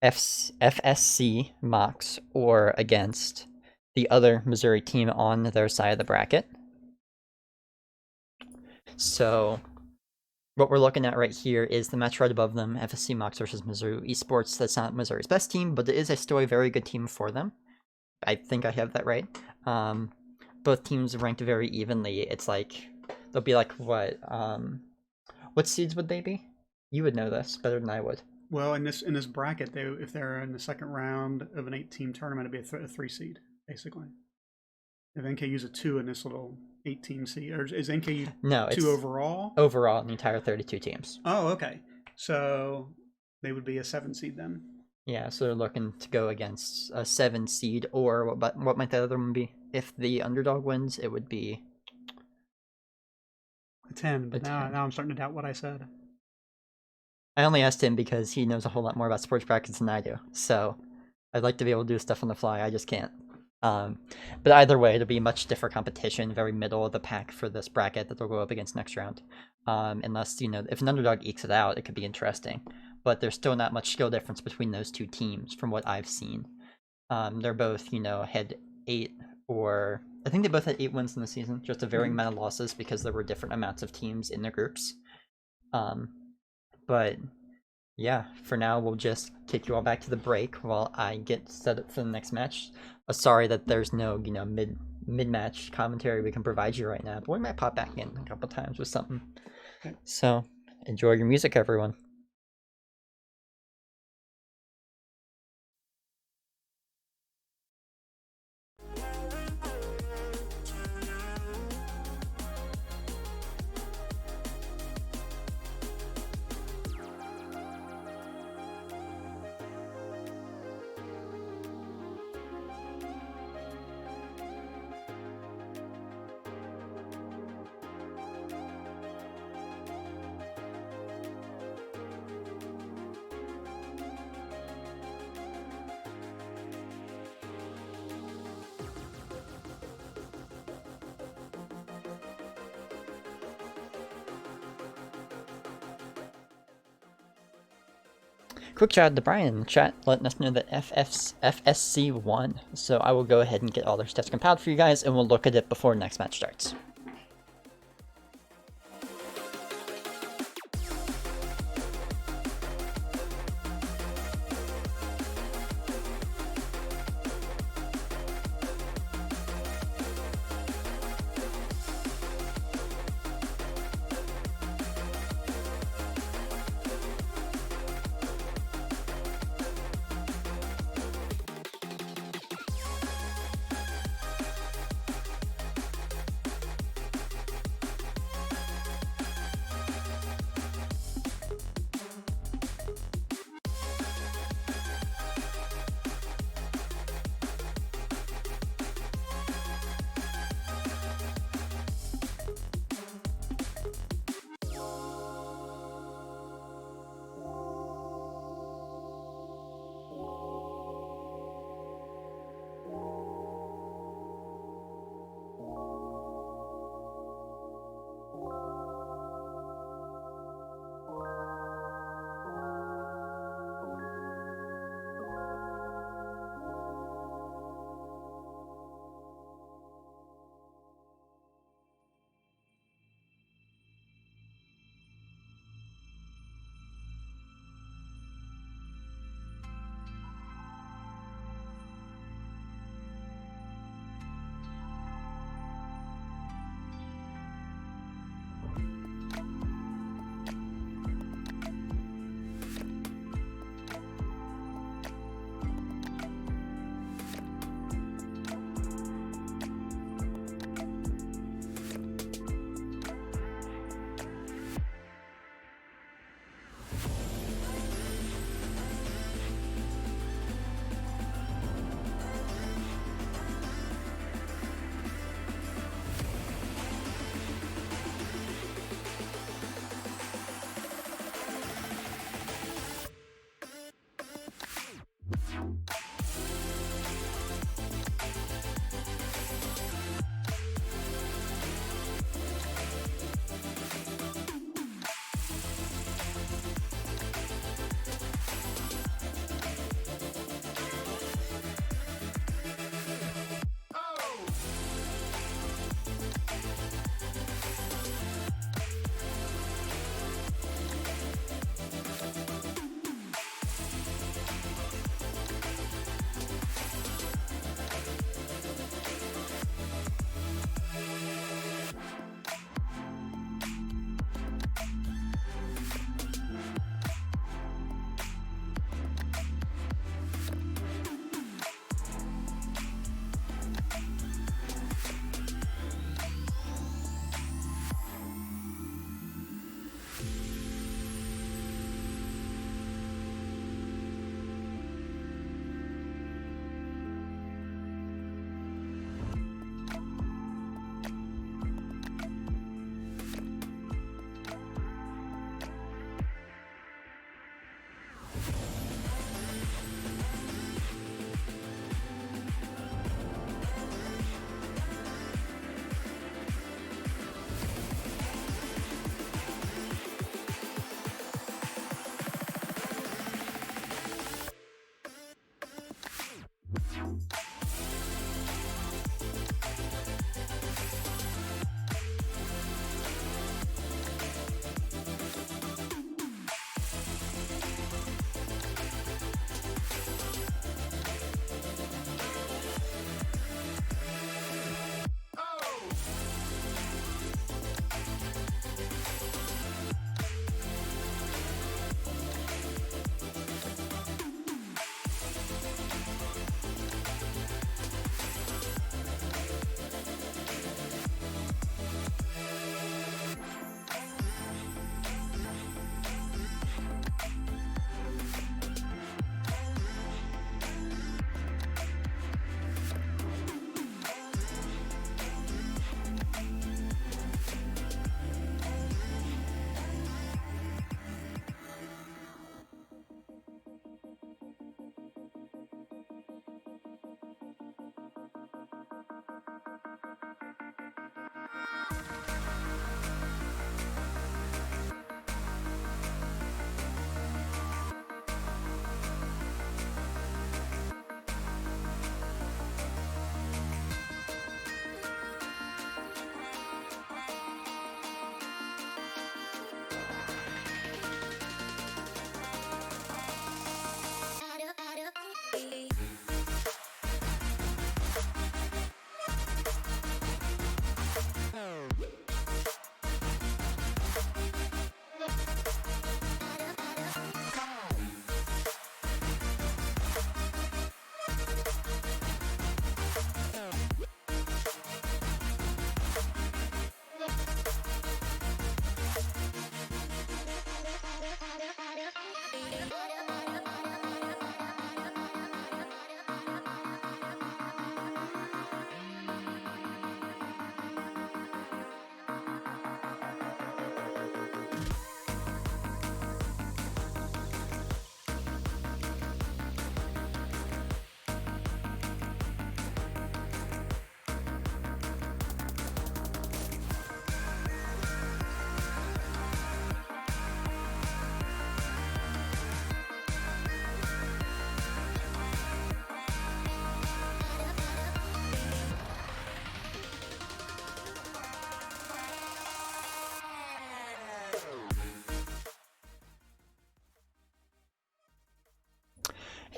FSC Mocs or against the other Missouri team on their side of the bracket. So what we're looking at right here is the match right above them, FSC Mocs versus Mizzou Esports. That's not Missouri's best team, but it is still a very good team for them. I think I have that right. Both teams ranked very evenly. It's like, they'll be like, what seeds would they be? You would know this better than I would. Well, in this bracket, if they're in the second round of an 8-team tournament, it'd be a 3 seed, basically. If NKU's a 2 in this little 8-team seed, or is NKU no, 2 overall? Overall, in the entire 32 teams. Oh, okay. So they would be a 7 seed then. Yeah, so they're looking to go against a 7 seed, or what might the other one be? If the underdog wins, it would be a 10. But now I'm starting to doubt what I said. I only asked him because he knows a whole lot more about sports brackets than I do. So I'd like to be able to do stuff on the fly. I just can't. But either way, it'll be much stiffer competition, very middle of the pack for this bracket that they'll go up against next round. Unless, if an underdog ekes it out, it could be interesting. But there's still not much skill difference between those two teams from what I've seen. They're both, had 8 or... I think they both had 8 wins in the season, just a varying amount of losses because there were different amounts of teams in their groups. But yeah, for now, we'll just kick you all back to the break while I get set up for the next match. Sorry that there's no, mid-match commentary we can provide you right now, but we might pop back in a couple times with something. Okay. So, enjoy your music, everyone. Quick shout out to Brian in the chat, letting us know that FSC won. So I will go ahead and get all their stats compiled for you guys, and we'll look at it before the next match starts.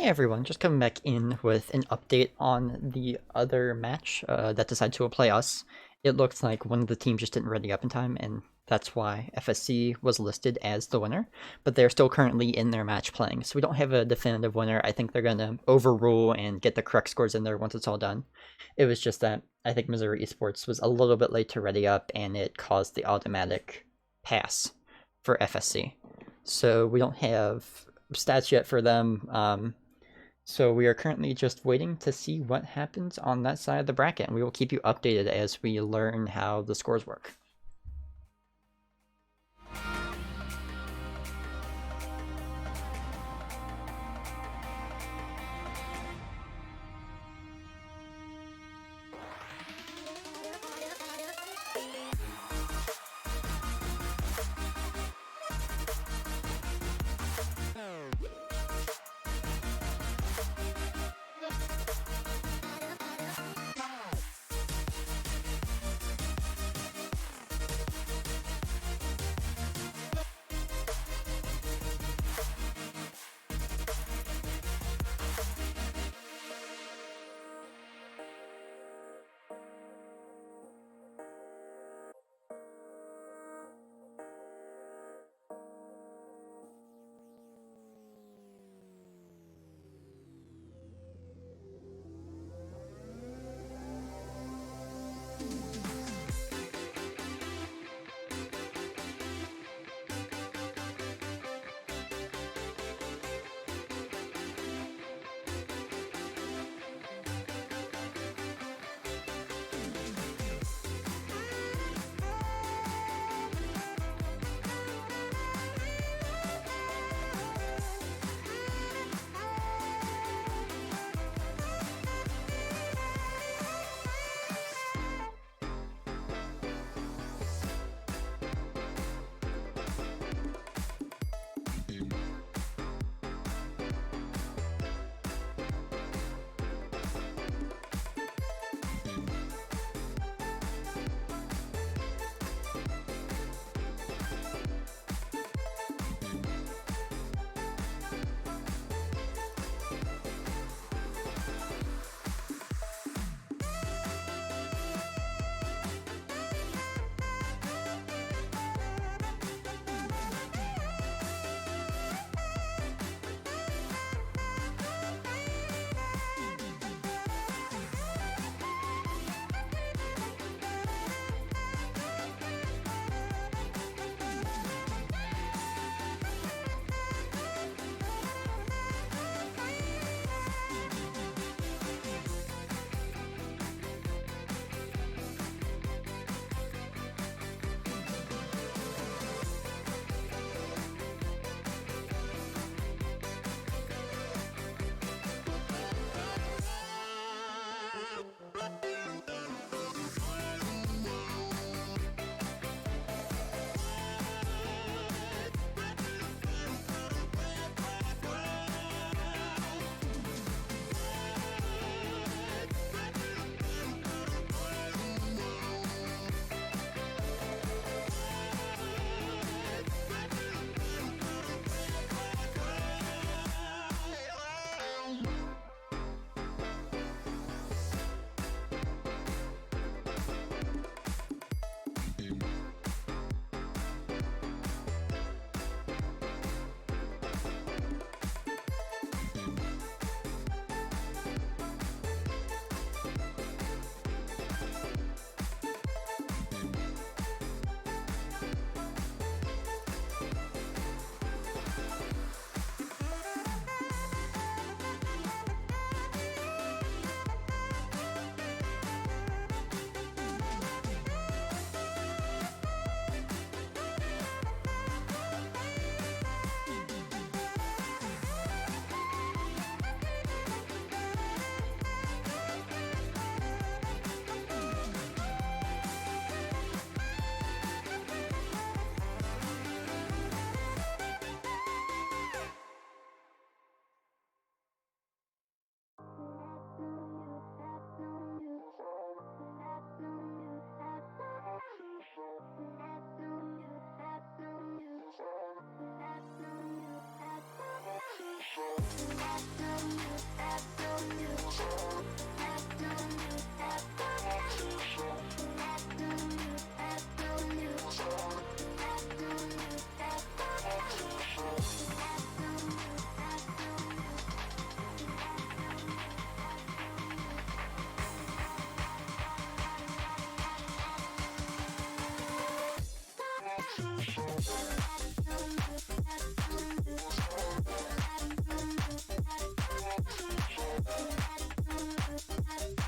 Hey everyone, just coming back in with an update on the other match that decided to play us. It looks like one of the teams just didn't ready up in time, and that's why FSC was listed as the winner, but they're still currently in their match playing, so we don't have a definitive winner. I think they're going to overrule and get the correct scores in there once it's all done. It was just that I think Missouri Esports was a little bit late to ready up, and it caused the automatic pass for FSC. So we don't have stats yet for them. So we are currently just waiting to see what happens on that side of the bracket, and we will keep you updated as we learn how the scores work.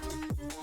Thank you.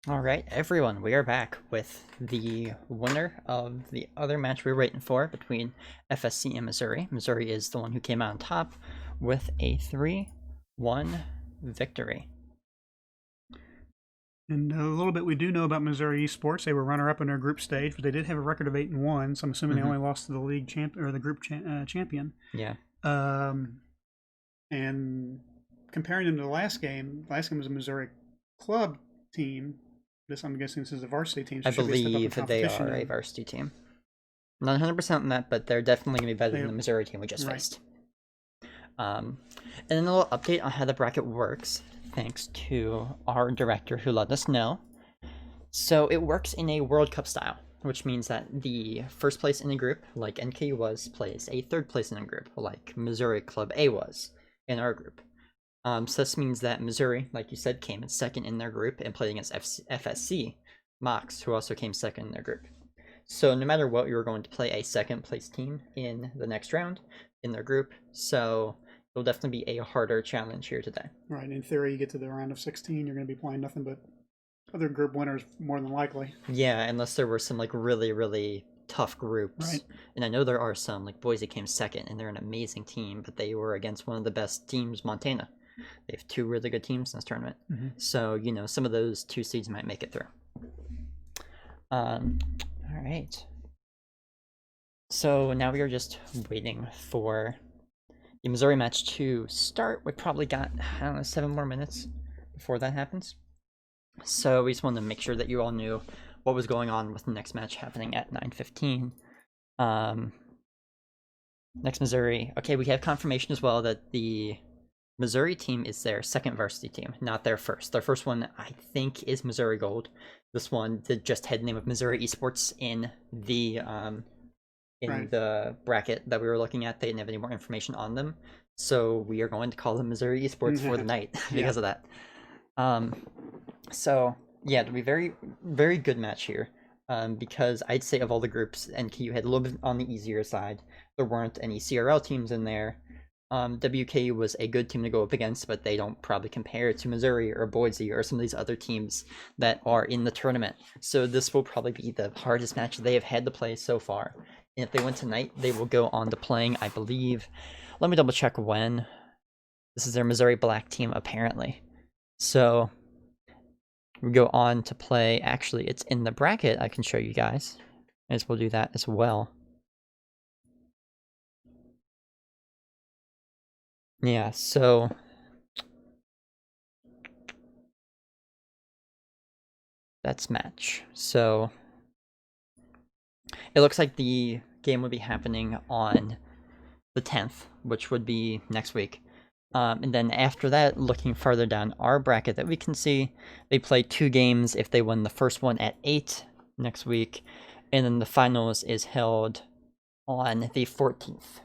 All right, everyone, we are back with the winner of the other match we were waiting for between FSC and Missouri. Missouri is the one who came out on top with a 3-1 victory. And a little bit we do know about Missouri Esports. They were runner-up in their group stage, but they did have a record of 8-1. So I'm assuming they only lost to the league champ or the group champion. Yeah. And comparing them to the last game was a Missouri club team. This, I'm guessing, this is a varsity team. So I it should be a step up in believe they competition are a and- varsity team. Not 100% on that, but they're definitely going to be better than the Missouri team we just Right. faced. And then a little update on how the bracket works, thanks to our director who let us know. So it works in a World Cup style, which means that the first place in a group, like NKU was, plays a third place in a group, like Missouri Club A was in our group. So this means that Missouri, like you said, came in second in their group and played against FSC, Mox, who also came second in their group. So no matter what, you're going to play a second place team in the next round in their group. So it'll definitely be a harder challenge here today. Right. In theory, you get to the round of 16, you're going to be playing nothing but other group winners more than likely. Yeah, unless there were some like really, really tough groups. Right. And I know there are some, like Boise came second and they're an amazing team, but they were against one of the best teams, Montana. They have 2 really good teams in this tournament. So, you know, some of those 2 seeds might make it through. All right. So now we are just waiting for the Missouri match to start. We probably got, I don't know, 7 more minutes before that happens. So we just wanted to make sure that you all knew what was going on with the next match happening at 9:15. Next Missouri. Okay, we have confirmation as well that the Missouri team is their second varsity team, not their first. Their first one, I think, is Missouri Gold. This one just had the name of Missouri Esports in the Right. the bracket that we were looking at. They didn't have any more information on them, so we are going to call them Missouri Esports for the night because of that. So yeah, it'll be very, very good match here. Because I'd say of all the groups, NKU had a little bit on the easier side. There weren't any CRL teams in there. WKU was a good team to go up against, but they don't probably compare to Missouri or Boise or some of these other teams that are in the tournament. So this will probably be the hardest match they have had to play so far. And if they win tonight, they will go on to playing, I believe. Let me double check when. This is their Missouri Black team, apparently. So we go on to play. Actually, it's in the bracket. I can show you guys, as we'll do that as well. Yeah, so that's match. So it looks like the game would be happening on the 10th, which would be next week. And then after that, looking farther down our bracket that we can see, they play 2 games if they win the first one at 8 next week. And then the finals is held on the 14th,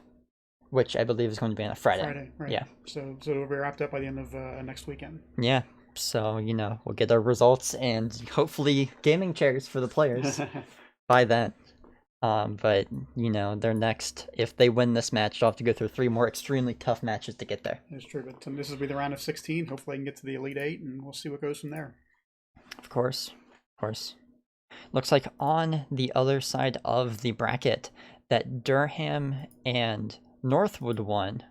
which I believe is going to be on a Friday. Right. Yeah. So it'll be wrapped up by the end of next weekend. Yeah. So, you know, we'll get our results and hopefully gaming chairs for the players by then. But, you know, their next, if they win this match, they'll have to go through 3 more extremely tough matches to get there. That's true, but this will be the round of 16. Hopefully, I can get to the Elite 8, and we'll see what goes from there. Of course. Of course. Looks like on the other side of the bracket that Durham and Northwood won.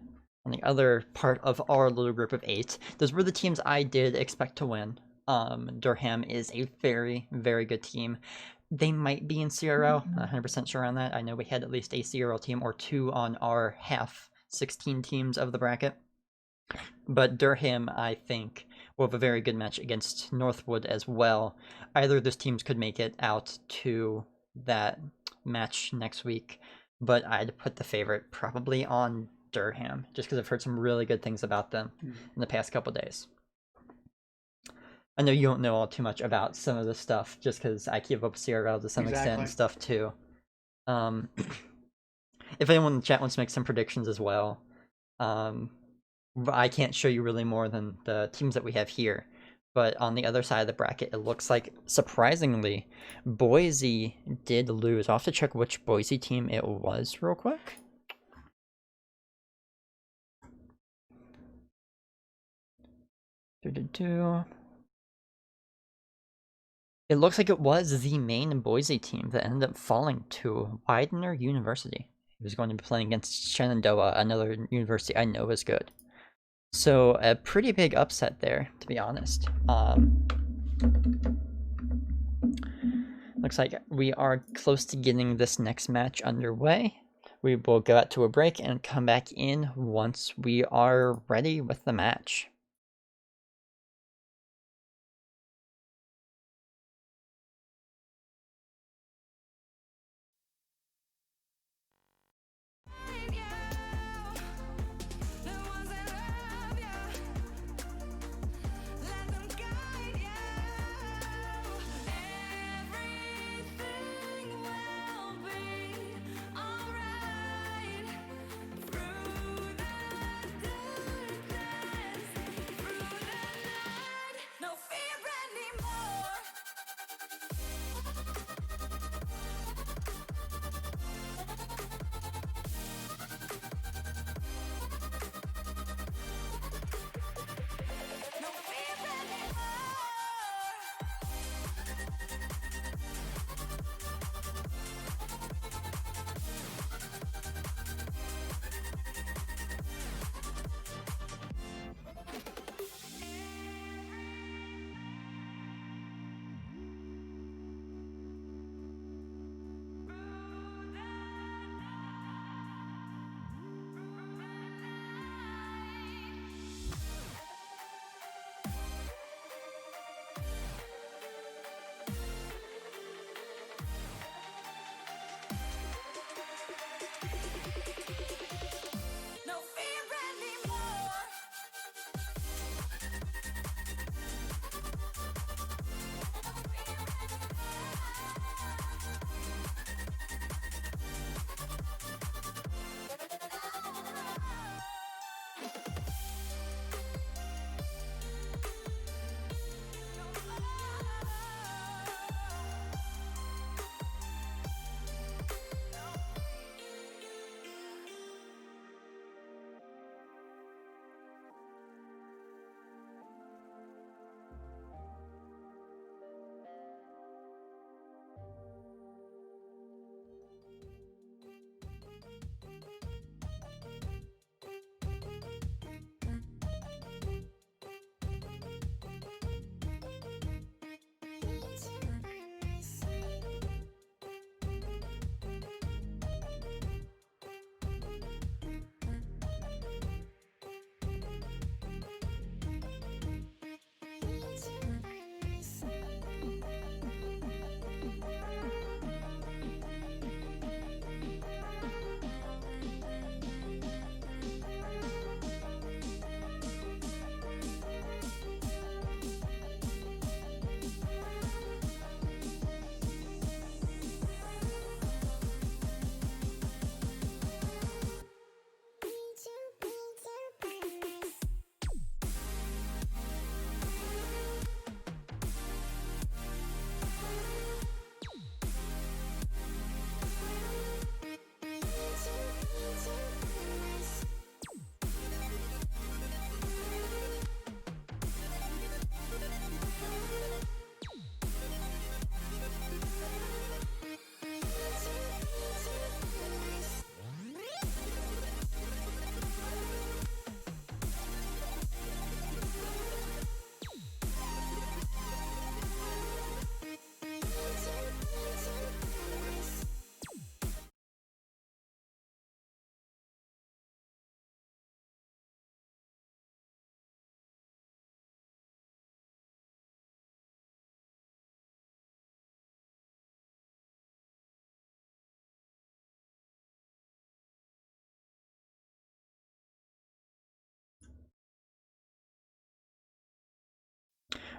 On the other part of our little group of 8, those were the teams I did expect to win. Durham is a very, very good team. They might be in CRL, not 100% sure on that. I know we had at least a CRL team or 2 on our half 16 teams of the bracket. But Durham, I think, will have a very good match against Northwood as well. Either of those teams could make it out to that match next week, but I'd put the favorite probably on Durham, just because I've heard some really good things about them in the past couple days. I know you don't know all too much about some of this stuff, just because I keep up with CRL to some extent and stuff too. If anyone in the chat wants to make some predictions as well, I can't show you really more than the teams that we have here. But on the other side of the bracket, it looks like, surprisingly, Boise did lose. I'll have to check which Boise team it was real quick. It looks like it was the main Boise team that ended up falling to Widener University. He was going to be playing against Shenandoah, another university I know is good. So a pretty big upset there, to be honest. Looks like we are close to getting this next match underway. We will go out to a break and come back in once we are ready with the match.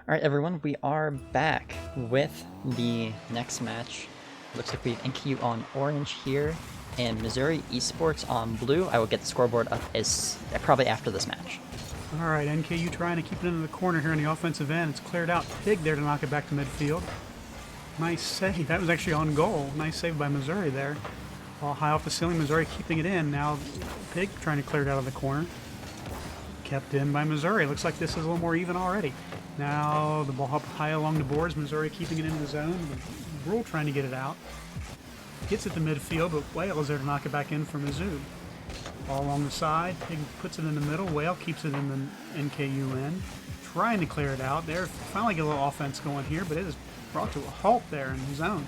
Alright everyone, we are back with the next match. Looks like we have NKU on orange here, and Missouri Esports on blue. I will get the scoreboard up as probably after this match. All right, NKU trying to keep it into the corner here on the offensive end. It's cleared out. Pig there to knock it back to midfield. Nice save. That was actually on goal. Nice save by Missouri there. Ball high off the ceiling. Missouri keeping it in. Now Pig trying to clear it out of the corner. kept in by Missouri. Looks like this is a little more even already. Now the ball up high along the boards. Missouri keeping it in the zone. Rule trying to get it out. Gets it to midfield, but Whale is there to knock it back in for Mizzou. Ball along the side. Pig puts it in the middle. Whale keeps it in the NKU end. Trying to clear it out. They're finally get a little offense going here, but it is brought to a halt there in the zone.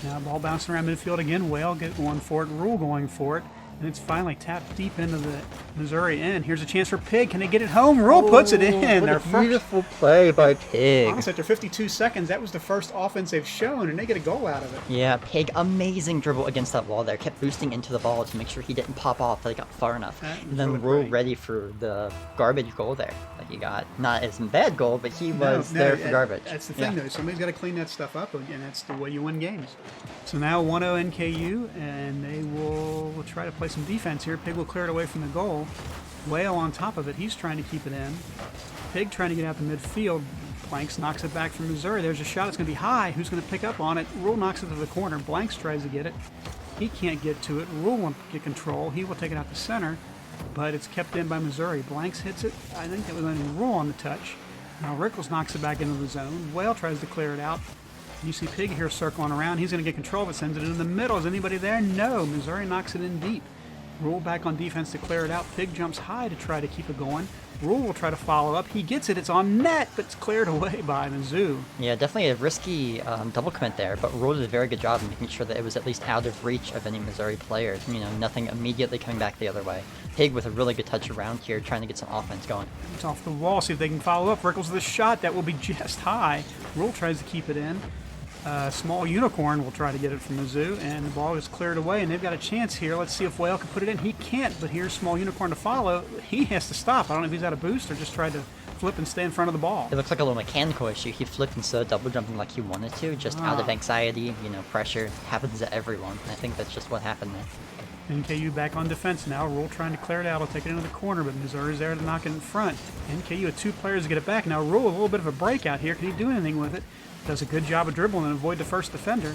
Now ball bouncing around midfield again. Whale get one for it. Rule going for it. And it's finally tapped deep into the Missouri end. Here's a chance for Pig. Can they get it home? Rule puts it in. What Their a first, beautiful play by Pig. honestly, after 52 seconds, that was the first offense they've shown, and they get a goal out of it. Yeah, Pig, amazing dribble against that wall there. Kept boosting into the ball to make sure he didn't pop off, that he got far enough. That was And then really Rule great. ready for the garbage goal there that he got. Not as a bad goal, but he was there for garbage. That's the thing, Yeah. though. Somebody's got to clean that stuff up, and that's the way you win games. So now 1-0 NKU, and they will try to play some defense here. Pig will clear it away from the goal. Whale on top of it. He's trying to keep it in. Pig trying to get out the midfield. Blanks knocks it back from Missouri. There's a shot. It's going to be high. Who's going to pick up on it? Rule knocks it to the corner. Blanks tries to get it. He can't get to it. Rule won't get control. He will take it out the center, but it's kept in by Missouri. Blanks hits it. I think that was only Rule on the touch. Now Rickles knocks it back into the zone. Whale tries to clear it out. You see Pig here circling around. He's going to get control of it. Sends it in the middle. Is anybody there? No. Missouri knocks it in deep. Rule back on defense to clear it out. Pig jumps high to try to keep it going. Rule will try to follow up. He gets it. It's on net, but it's cleared away by Mizzou. Yeah, definitely a risky double commit there, but Rule did a very good job of making sure that it was at least out of reach of any Missouri players. You know, nothing immediately coming back the other way. Pig with a really good touch around here, trying to get some offense going. It's off the wall. See if they can follow up. Rickles with a shot that will be just high. Rule tries to keep it in. Small Unicorn will try to get it from Mizzou, and the ball is cleared away, and they've got a chance here. Let's see if Whale can put it in. He can't, but here's Small Unicorn to follow. He has to stop. I don't know if he's out of boost or just tried to flip and stay in front of the ball. It looks like a little mechanical issue. He flipped instead of double jumping like he wanted to, just out of anxiety, you know, pressure. Happens to everyone. I think that's just what happened there. NKU back on defense now. Rule trying to clear it out. He'll take it into the corner, but Missouri's there to knock it in front. NKU with two players to get it back. Now Rule, a little bit of a breakout here. Can he do anything with it? Does a good job of dribbling and avoid the first defender,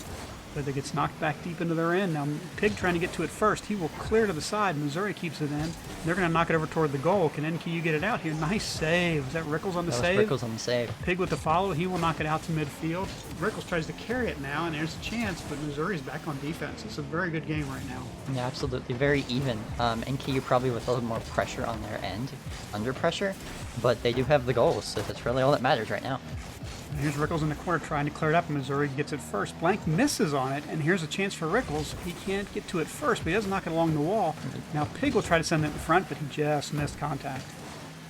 but it gets knocked back deep into their end. Now Pig trying to get to it first. He will clear to the side. Missouri keeps it in. They're going to knock it over toward the goal. Can NKU get it out here? Nice save. Is that Rickles on the That save? was Rickles on the save. Pig with the follow. He will knock it out to midfield. Rickles tries to carry it now, and there's a chance, but Missouri's back on defense. It's a very good game right now. Yeah, absolutely. Very even. NKU probably with a little more pressure on their end, under pressure, but they do have the goals, so that's really all that matters right now. And here's Rickles in the corner trying to clear it up, and Missouri gets it first. Blank misses on it, and here's a chance for Rickles. He can't get to it first, but he does knock it along the wall. Now Pig will try to send it in front, but he just missed contact.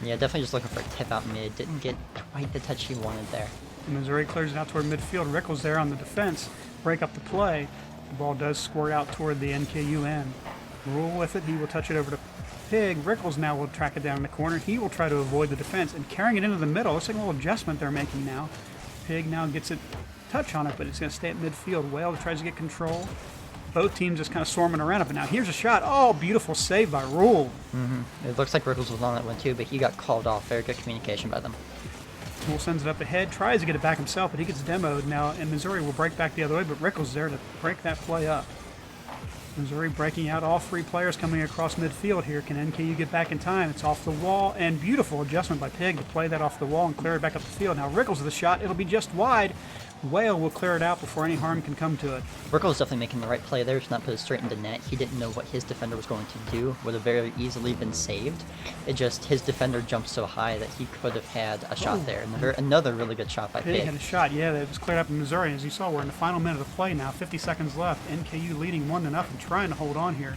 Yeah, definitely just looking for a tip out mid. Didn't get quite the touch he wanted there. And Missouri clears it out toward midfield. Rickles there on the defense. Break up the play. The ball does squirt out toward the NKU end. Rule with it. He will touch it over to Pig. Rickles now will track it down in the corner. He will try to avoid the defense and carrying it into the middle. Looks like a little adjustment they're making now. Pig now gets it touch on it, but it's going to stay at midfield. Whale tries to get control. Both teams just kind of swarming around it. But now here's a shot. Oh, beautiful save by Rule. It looks like Rickles was on that one too, but he got called off. Very good communication by them. Rule sends it up ahead, tries to get it back himself, but he gets demoed now, and Missouri will break back the other way, but Rickles there to break that play up. Missouri breaking out all three players coming across midfield here. Can NKU get back in time? It's off the wall, and beautiful adjustment by Pig to play that off the wall and clear it back up the field. Now Rickles with the shot. It'll be just wide. Whale will clear it out before any harm can come to it. Rickles is definitely making the right play there to not put it straight into net. He didn't know what his defender was going to do. Would have very easily been saved. It just, his defender jumped so high that he could have had a shot there. Another really good shot by Pig Pig. had a shot. Yeah, that was cleared up in Missouri. As you saw, we're in the final minute of play now. 50 seconds left. NKU leading 1-0 and trying to hold on here.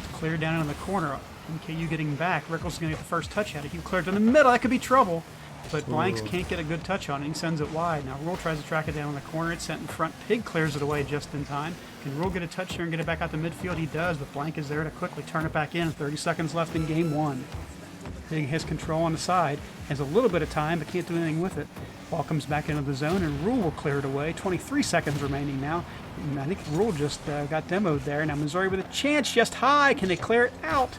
It's cleared down in the corner. NKU getting back. Rickles is going to get the first touch at it. He cleared in the middle. That could be trouble. But Blanks can't get a good touch on it. He sends it wide. Now Rule tries to track it down in the corner. It's sent in front. Pig clears it away just in time. Can Rule get a touch here and get it back out to midfield? He does, but Blank is there to quickly turn it back in. 30 seconds left in game one. Pig has control on the side. Has a little bit of time, but can't do anything with it. Ball comes back into the zone, and Rule will clear it away. 23 seconds remaining now. And I think Rule just got demoed there. Now Missouri with a chance just high. Can they clear it out?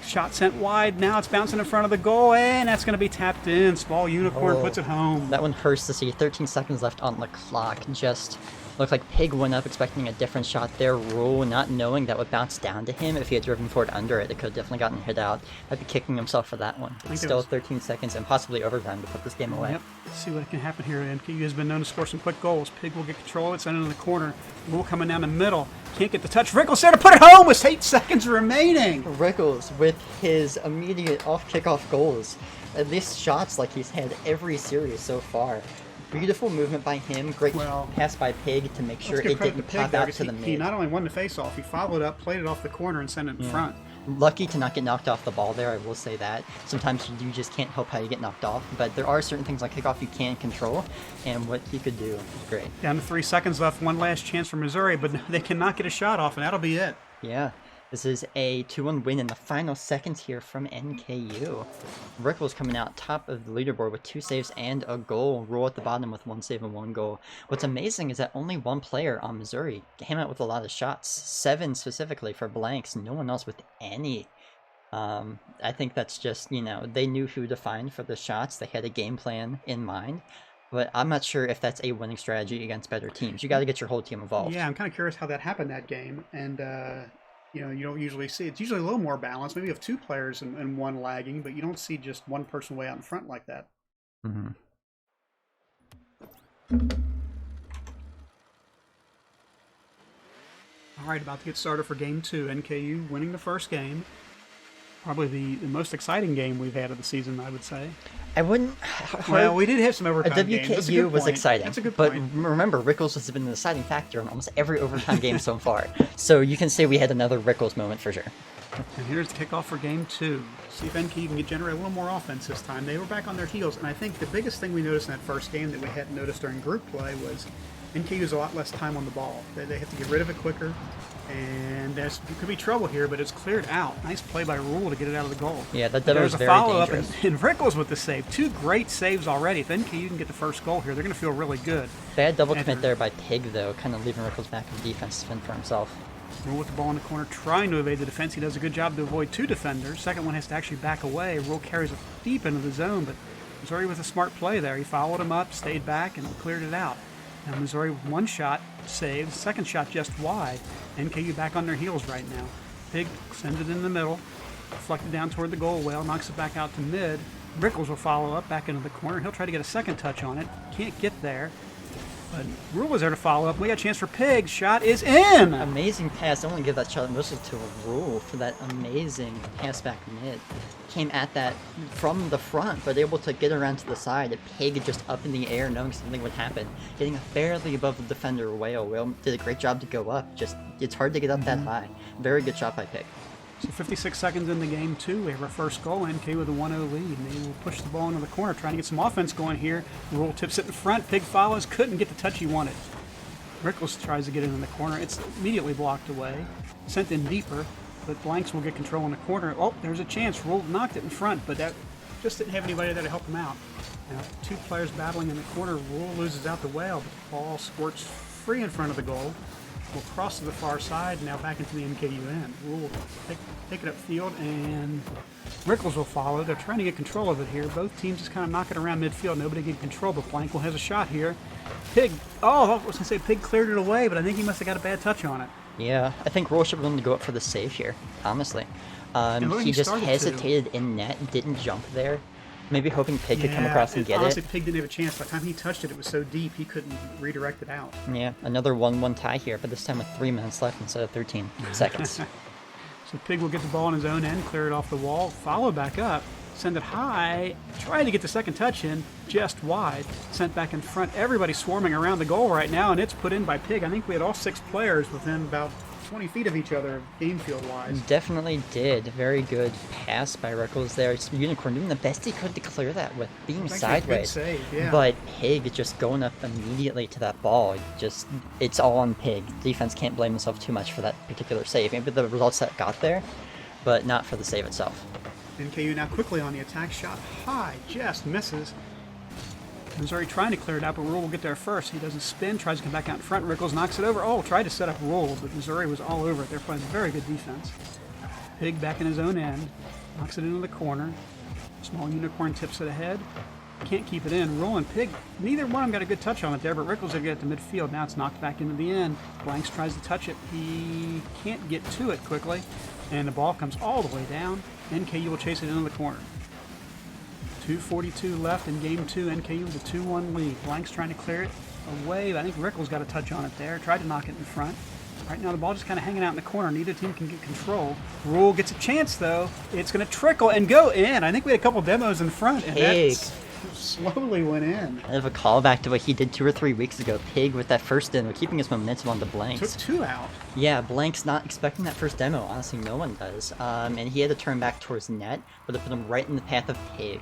Shot sent wide. Now it's bouncing in front of the goal, and that's going to be tapped in. Small Unicorn puts it home. That one hurts to see. 13 seconds left on the clock. Just Looked like Pig went up expecting a different shot there. Rule not knowing that would bounce down to him. If he had driven forward under it, it could have definitely gotten hit out. I'd be kicking himself for that one. think it Still was- 13 seconds and possibly overtime to put this game away. Yep. Let's see what can happen here. MKU has been known to score some quick goals. Pig will get control of it, send it in the corner. Rule coming down the middle. Can't get the touch. Rickles there to put it home with 8 seconds remaining. Rickles with his immediate off kickoff goals. At least shots like he's had every series so far. Beautiful movement by him. Great Well, pass by Pig to make sure Let's give it credit didn't to Pig pop there, out 'cause to the he mid. not only won the face-off, he followed up, played it off the corner, and sent it in front. Lucky to not get knocked off the ball there, I will say that. Sometimes you just can't help how you get knocked off, but there are certain things like kickoff you can control, and what he could do is great. Down to 3 seconds left. One last chance for Missouri, but they cannot get a shot off, and that'll be it. Yeah, this is a 2-1 win in the final seconds here from NKU. Rickles coming out top of the leaderboard with 2 saves and a goal. Rule at the bottom with 1 save and 1 goal. What's amazing is that only 1 player on Missouri came out with a lot of shots. 7 specifically for blanks. No one else with any. I think that's just, you know, they knew who to find for the shots. They had a game plan in mind. But I'm not sure if that's a winning strategy against better teams. You got to get your whole team involved. Yeah, I'm kind of curious how that happened that game, and you know, you don't usually see. It's usually a little more balanced. Maybe you have 2 players and 1 lagging, but you don't see just 1 person way out in front like that. Mm-hmm. All right, about to get started for game 2. NKU winning the first game. Probably the most exciting game we've had of the season, I would say. I wouldn't. Well, we did have some A overtime games. That's a good WKU was point. exciting, That's a good but point. remember, Rickles has been the deciding factor in almost every overtime game so far. So you can say we had another Rickles moment for sure. And here's the kickoff for game 2. See if NKU can generate a little more offense this time. They were back on their heels, and I think the biggest thing we noticed in that first game that we hadn't noticed during group play was NKU has a lot less time on the ball. They have to get rid of it quicker, and there could be trouble here, but it's cleared out. Nice play by Rule to get it out of the goal. Yeah, that There's was a very follow-up, dangerous. and Rickles with the save. 2 great saves already. If NKU can get the first goal here, they're going to feel really good. Bad double commit After- there by Pig, though, kind of leaving Rickles back in defense to fend for himself. Rule with the ball in the corner, trying to evade the defense. He does a good job to avoid 2 defenders. Second one has to actually back away. Rule carries it deep into the zone, but Missouri with a smart play there. He followed him up, stayed back, and cleared it out. Now Missouri with 1 shot saved, second shot just wide. NKU back on their heels right now. Pig sends it in the middle, deflected down toward the goal well, knocks it back out to mid. Rickles will follow up back into the corner. He'll try to get a second touch on it. Can't get there. But Rule was there to follow up. We got a chance for Pig. Shot is in! Amazing pass. I want to give that shot mostly to Rule for that amazing pass back mid. Came at that from the front, but able to get around to the side. Pig just up in the air, knowing something would happen. Getting barely above the defender. Whale did a great job to go up. Just, it's hard to get up that high. Very good shot by Pig. So 56 seconds in the game, too. We have our first goal. NK with a 1-0 lead. And they will push the ball into the corner, trying to get some offense going here. Rule tips it in front. Pig follows. Couldn't get the touch he wanted. Rickles tries to get it in the corner. It's immediately blocked away. Sent in deeper, but Blanks will get control in the corner. Oh, there's a chance. Rule knocked it in front, but that just didn't have anybody there to help him out. Now, 2 players battling in the corner. Rule loses out the whale, but the ball squirts free in front of the goal. Will cross to the far side, now back into the NKU end. Rule will take it upfield, and Rickles will follow. They're trying to get control of it here. Both teams just kind of knocking around midfield. Nobody getting control, but Blankwell has a shot here. Pig, oh, I was going to say Pig cleared it away, but I think he must have got a bad touch on it. Yeah, I think Rule should have willing to go up for the save here, honestly. look, He he just started to. hesitated in net, didn't jump there. Maybe hoping Pig could come across and get honestly, it. Pig didn't have a chance. By the time he touched it, it was so deep he couldn't redirect it out. Yeah, another 1-1 tie here, but this time with 3 minutes left instead of 13 seconds. So Pig will get the ball on his own end, clear it off the wall, follow back up, send it high, trying to get the second touch in, just wide, sent back in front. Everybody swarming around the goal right now, and it's put in by Pig. I think we had all 6 players within about 20 feet of each other, game field wise. Definitely did. Very good pass by Rickles there. It's Unicorn doing the best he could to clear that with being It's actually a good sideways. save, yeah. But Pig just going up immediately to that ball. Just, it's all on Pig. Defense can't blame himself too much for that particular save. Maybe the results that got there, but not for the save itself. NKU now quickly on the attack, shot high, just misses. Missouri trying to clear it out, but Rule will get there first. He doesn't spin, tries to come back out in front. Rickles knocks it over. Oh, tried to set up Rule, but Missouri was all over it. They're playing very good defense. Pig back in his own end, knocks it into the corner. Small Unicorn tips it ahead. can't keep it in. Rule and Pig, neither one of them got a good touch on it there, but Rickles will get it to midfield. Now it's knocked back into the end. Blanks tries to touch it. He can't get to it quickly, and the ball comes all the way down. NKU will chase it into the corner. 2:42 left in game 2. NKU with a 2-1 lead. Blanks trying to clear it away. I think Rickles got a touch on it there. Tried to knock it in front. Right now the ball just kind of hanging out in the corner. Neither team can get control. Rule gets a chance though. It's going to trickle and go in. I think we had a couple demos in front, and Pig. that slowly went in. I have a callback to what he did 2 or 3 weeks ago. Pig with that first demo, keeping his momentum on the Took blanks. 2 out. Yeah, Blank's not expecting that first demo. Honestly, no one does. And he had to turn back towards net, but it put him right in the path of Pig.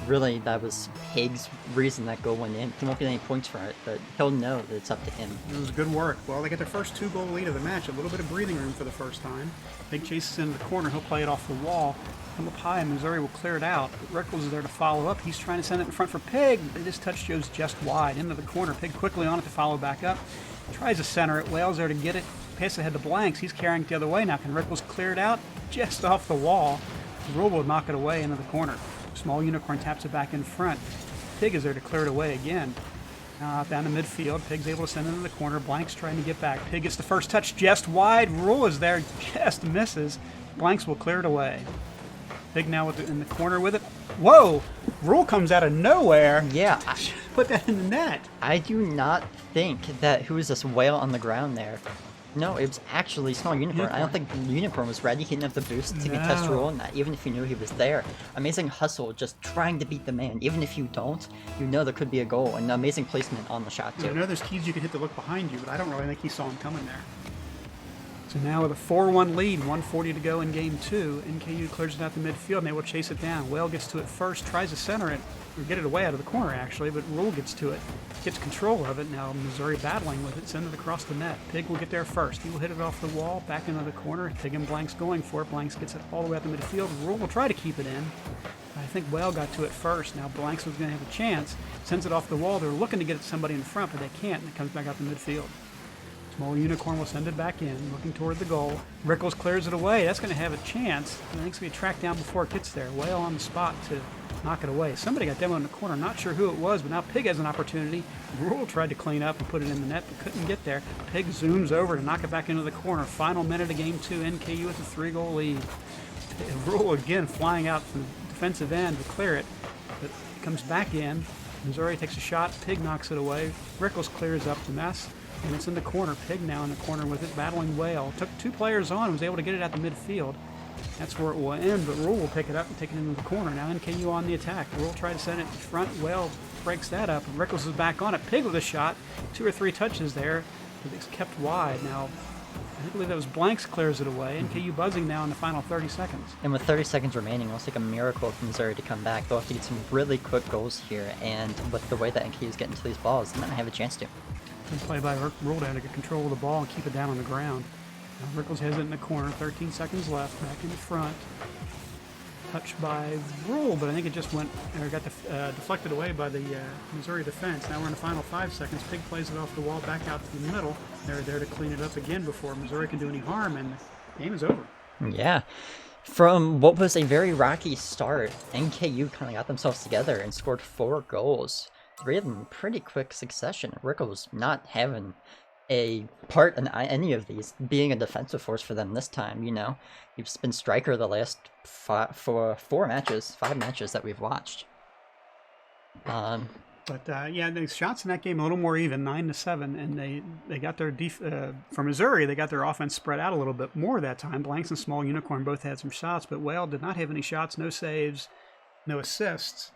Really, that was Pig's reason that goal went in. He won't get any points for it, but he'll know that it's up to him. It was good work. Well, they get their first 2-goal lead of the match. A little bit of breathing room for the first time. Pig chases into the corner. He'll play it off the wall. Come up high, and Missouri will clear it out. But Rickles is there to follow up. He's trying to send it in front for Pig. This touch goes just wide into the corner. Pig quickly on it to follow back up. Tries to center it. Wales there to get it. Pass ahead to Blanks. He's carrying it the other way now. Can Rickles clear it out? Just off the wall. Rule will knock it away into the corner. Small Unicorn taps it back in front. Pig is there to clear it away again. Down to midfield. Pig's able to send it into the corner. Blanks trying to get back. Pig gets the first touch just wide. Rule is there. Just misses. Blanks will clear it away. Pig now in the corner with it. Whoa! Rule comes out of nowhere. Yeah, Put that in the net. I do not think that who is this whale on the ground there. No, it was actually Small Unicorn. I don't think Unicorn was ready. He didn't have the boost to contest No. Rule, not even if you knew he was there. Amazing hustle, just trying to beat the man. Even if you don't, you know there could be a goal, and amazing placement on the shot I too. know there's keys you can hit to look behind you, but I don't really think he saw him coming there. So now with a 4-1 lead, 1:40 to go in game 2, NKU clears it out the midfield and they will chase it down. Whale gets to it first, tries to center it, or get it away out of the corner actually, but Rule gets to it, gets control of it. Now Missouri battling with it, send it across the net. Pig will get there first. He will hit it off the wall, back into the corner. Pig and Blanks going for it. Blanks gets it all the way out the midfield. Rule will try to keep it in. I think Whale got to it first. Now Blanks was going to have a chance. Sends it off the wall. They're looking to get it to somebody in front, but they can't, and it comes back out the midfield. Small Unicorn will send it back in, looking toward the goal. Rickles clears it away. That's going to have a chance. I think it's going to be tracked down before it gets there. Whale on the spot to knock it away. Somebody got demoed in the corner. Not sure who it was, but now Pig has an opportunity. Rule tried to clean up and put it in the net, but couldn't get there. Pig zooms over to knock it back into the corner. Final minute of game 2. NKU with a 3-goal lead. Rule again flying out from the defensive end to clear it, but it comes back in. Missouri takes a shot. Pig knocks it away. Rickles clears up the mess. And it's in the corner. Pig now in the corner with it, battling Whale. Took 2 players on and was able to get it at the midfield. That's where it will end, but Rule will pick it up and take it into the corner. Now NKU on the attack. Rule tried to send it in front. Whale breaks that up, and Rickles is back on it. Pig with a shot. 2 or 3 touches there, but it's kept wide. Now, I believe that was Blanks clears it away. NKU buzzing now in the final 30 seconds. And with 30 seconds remaining, it'll take a miracle for Missouri to come back. They'll have to get some really quick goals here, and with the way that NKU is getting to these balls, they might not have a chance to. Good play by Rule down to get control of the ball and keep it down on the ground. Now Rickles has it in the corner. 13 seconds left. Back in front. Touched by Rule, but I think it just went or got deflected away by the Missouri defense. Now we're in the final 5 seconds. Pig plays it off the wall, back out to the middle. They're there to clean it up again before Missouri can do any harm, and the game is over. Yeah. From what was a very rocky start, NKU kind of got themselves together and scored 4 goals. 3 of them in pretty quick succession. Rickles not having a part in any of these, being a defensive force for them this time, you know. He's been striker the last 5 matches that we've watched. But yeah, the shots in that game a little more even, 9-7, and they got their for Missouri, they got their offense spread out a little bit more that time. Blanks and Small Unicorn both had some shots, but Whale did not have any shots, no saves, no assists,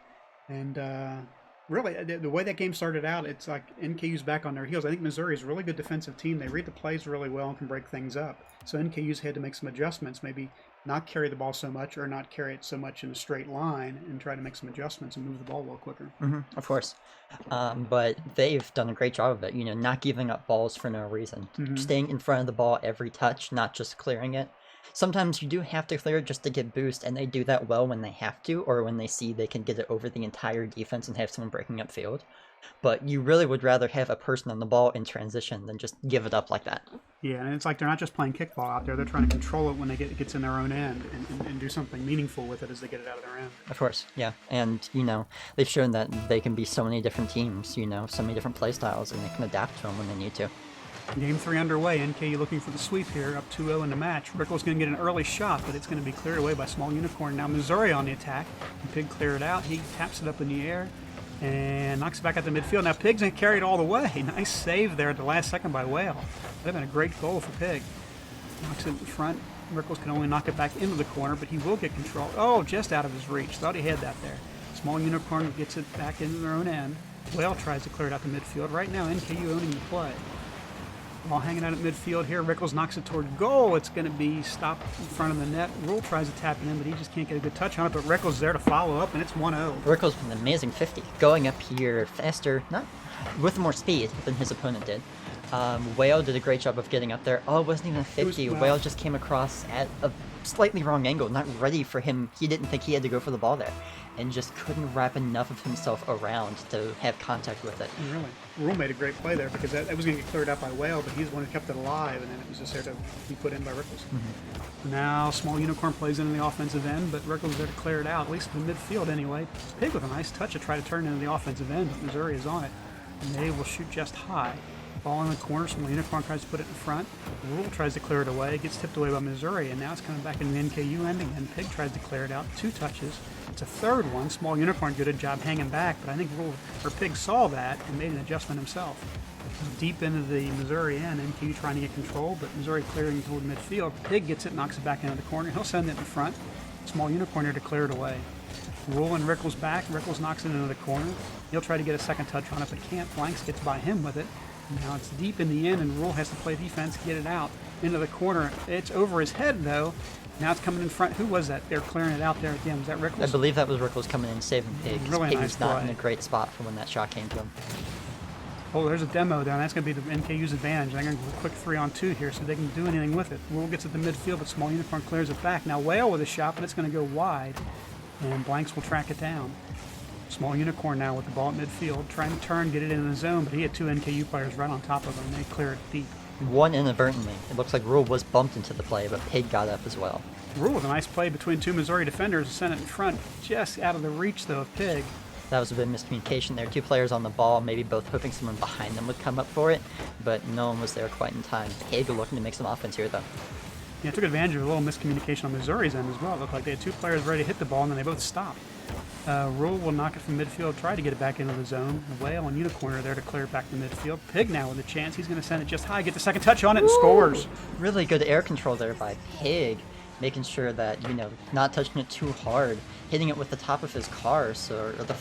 and really, the way that game started out, it's like NKU's back on their heels. I think Missouri is a really good defensive team. They read the plays really well and can break things up. So NKU's had to make some adjustments, maybe not carry the ball so much or not carry it so much in a straight line and try to make some adjustments and move the ball a little quicker. Of course. But they've done a great job of it, you know, not giving up balls for no reason. Staying in front of the ball every touch, not just clearing it. Sometimes you do have to clear it just to get boost, and they do that well when they have to, or when they see they can get it over the entire defense and have someone breaking up field. But you really would rather have a person on the ball in transition than just give it up like that. Yeah, and it's like they're not just playing kickball out there; they're trying to control it when it gets in their own end and do something meaningful with it as they get it out of their end. Of course, yeah. And, they've shown that they can be so many different teams, so many different play styles, and they can adapt to them when they need to. Game 3 underway. NKU looking for the sweep here, up 2-0 in the match. Rickles going to get an early shot, but it's going to be cleared away by Small Unicorn. Now Missouri on the attack. And Pig clear it out. He taps it up in the air and knocks it back at the midfield. Now Pig's going to carry it all the way. Nice save there at the last second by Whale. That would have been a great goal for Pig. Knocks it in front. Rickles can only knock it back into the corner, but he will get control. Oh, just out of his reach. Thought he had that there. Small Unicorn gets it back into their own end. Whale tries to clear it out the midfield. Right now, NKU owning the play. Ball hanging out at midfield here. Rickles knocks it toward goal. It's going to be stopped in front of the net. Rule tries to tap it in, but he just can't get a good touch on it. But Rickles is there to follow up, and it's 1-0. Rickles with an amazing 50, going up here faster, not with more speed than his opponent did. Whale did a great job of getting up there. Oh, it wasn't even a 50. Wow. Whale just came across at a slightly wrong angle, not ready for him. He didn't think he had to go for the ball there, and just couldn't wrap enough of himself around to have contact with it. Really. Rule made a great play there because that was going to get cleared out by Whale, but he's the one who kept it alive, and then it was just there to be put in by Rickles. Now Small Unicorn plays into the offensive end, but Rickles is there to clear it out, at least in the midfield anyway. Pig with a nice touch to try to turn into the offensive end, but Missouri is on it, and they will shoot just high. Ball in the corner, Small Unicorn tries to put it in front. Rule tries to clear it away. It gets tipped away by Missouri, and now it's coming back in the NKU ending, and Pig tries to clear it out. 2 touches. It's a third one. Small Unicorn did a job hanging back, but I think Pig saw that and made an adjustment himself. Deep into the Missouri end, NKU trying to get control, but Missouri clearing toward midfield. Pig gets it, knocks it back into the corner. He'll send it in front. Small Unicorn here to clear it away. Rule and Rickles back. Rickles knocks it into the corner. He'll try to get a second touch on it, but can't. Blanks gets by him with it. Now it's deep in the end, and Rule has to play defense, get it out into the corner. It's over his head, though. Now it's coming in front. Who was that? They're clearing it out there at the end. Was that Rickles? I believe that was Rickles coming in saving Pig. Really Pig nice was not play. in a great spot for when that shot came to him. Oh, there's a demo down. That's going to be the NKU's advantage. They're going to go a quick 3-on-2 here, so they can do anything with it. Rule gets at the midfield, but Small Unicorn clears it back. Now Whale with a shot, but it's going to go wide, and Blanks will track it down. Small Unicorn now with the ball at midfield, trying to turn, get it in the zone, but he had 2 NKU players right on top of him, and they clear it deep. One inadvertently. It looks like Rule was bumped into the play, but Pig got up as well. Rule with a nice play between 2 Missouri defenders and sent it in front, just out of the reach, though, of Pig. That was a bit of miscommunication there. 2 players on the ball, maybe both hoping someone behind them would come up for it, but no one was there quite in time. Pig looking to make some offense here, though. Yeah, took advantage of a little miscommunication on Missouri's end as well. It looked like they had 2 players ready to hit the ball, and then they both stopped. Rule will knock it from midfield, try to get it back into the zone. The Whale and Unicorn are there to clear it back to midfield. Pig now with a chance. He's going to send it just high, get the second touch on it, and scores. Really good air control there by Pig, making sure that, not touching it too hard, hitting it with the top of his car, or the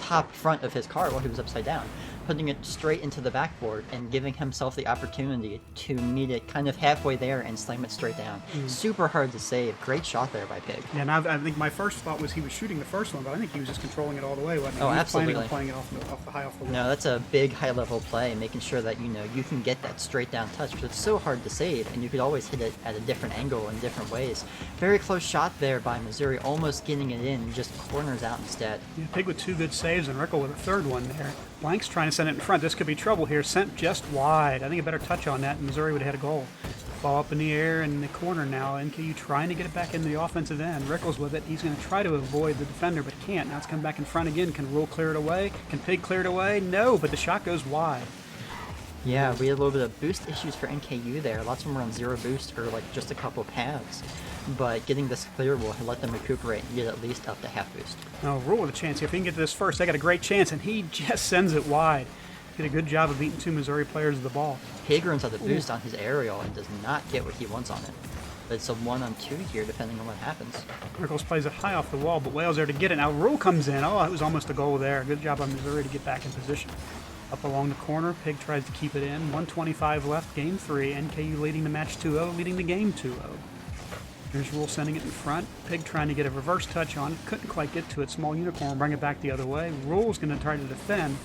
top front of his car while he was upside down, putting it straight into the backboard and giving himself the opportunity to meet it kind of halfway there and slam it straight down. Super hard to save. Great shot there by Pig. Yeah, and I think my first thought was he was shooting the first one, but I think he was just controlling it all the way. Wasn't he? Oh, He was absolutely. Planning on playing it off the high off the wall. No, that's a big high-level play, making sure that, you can get that straight-down touch, because it's so hard to save, and you could always hit it at a different angle in different ways. Very close shot there by Missouri, almost getting it in, just corners out instead. Yeah, Pig with 2 good saves and Rickle with a third one there. Blank's trying to send it in front. This could be trouble here. Sent just wide. I think a better touch on that, and Missouri would have had a goal. Ball up in the air in the corner now. NKU trying to get it back into the offensive end. Rickles with it. He's going to try to avoid the defender, but can't. Now it's coming back in front again. Can Rule clear it away? Can Pig clear it away? No, but the shot goes wide. Yeah, we had a little bit of boost issues for NKU there. Lots of them were on 0 boost or just a couple paths. But getting this clear will let them recuperate and get at least up to half boost. Now Rule with a chance here. If he can get to this first, they got a great chance, and he just sends it wide. Did a good job of beating 2 Missouri players to the ball. Pig runs out the boost on his aerial and does not get what he wants on it. But it's a 1-on-2 here, depending on what happens. Rickles plays it high off the wall, but Wales there to get it. Now Rule comes in. Oh, it was almost a goal there. Good job on Missouri to get back in position. Up along the corner, Pig tries to keep it in. 1:25 left, game 3. NKU leading the match 2-0, leading the game 2-0. Here's Rule sending it in front. Pig trying to get a reverse touch on it. Couldn't quite get to it. Small Unicorn bring it back the other way. Rule's going to try to defend,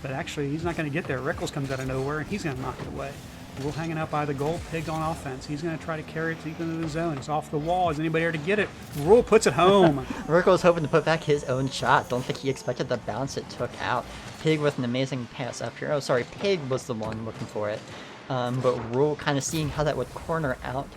but actually he's not going to get there. Rickles comes out of nowhere, and he's going to knock it away. Rule hanging out by the goal. Pig on offense. He's going to try to carry it deep into the zone. It's off the wall. Is anybody there to get it? Rule puts it home. Rickle was hoping to put back his own shot. Don't think he expected the bounce it took out. Pig with an amazing pass up here. Oh, sorry, Pig was the one looking for it. But Rule kind of seeing how that would corner out,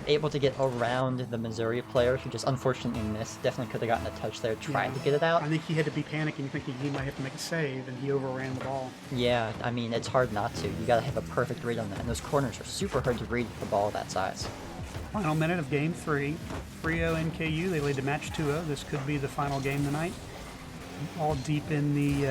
able to get around the Missouri player who just unfortunately missed. Definitely could have gotten a touch there, tried to get it out. I think he had to be panicking, thinking he might have to make a save, and he overran the ball. Yeah, I mean, it's hard not to. You gotta have a perfect read on that, and those corners are super hard to read with the ball that size. Final minute of Game 3. Frio NKU, they lead to match 2-0. This could be the final game tonight. All deep in the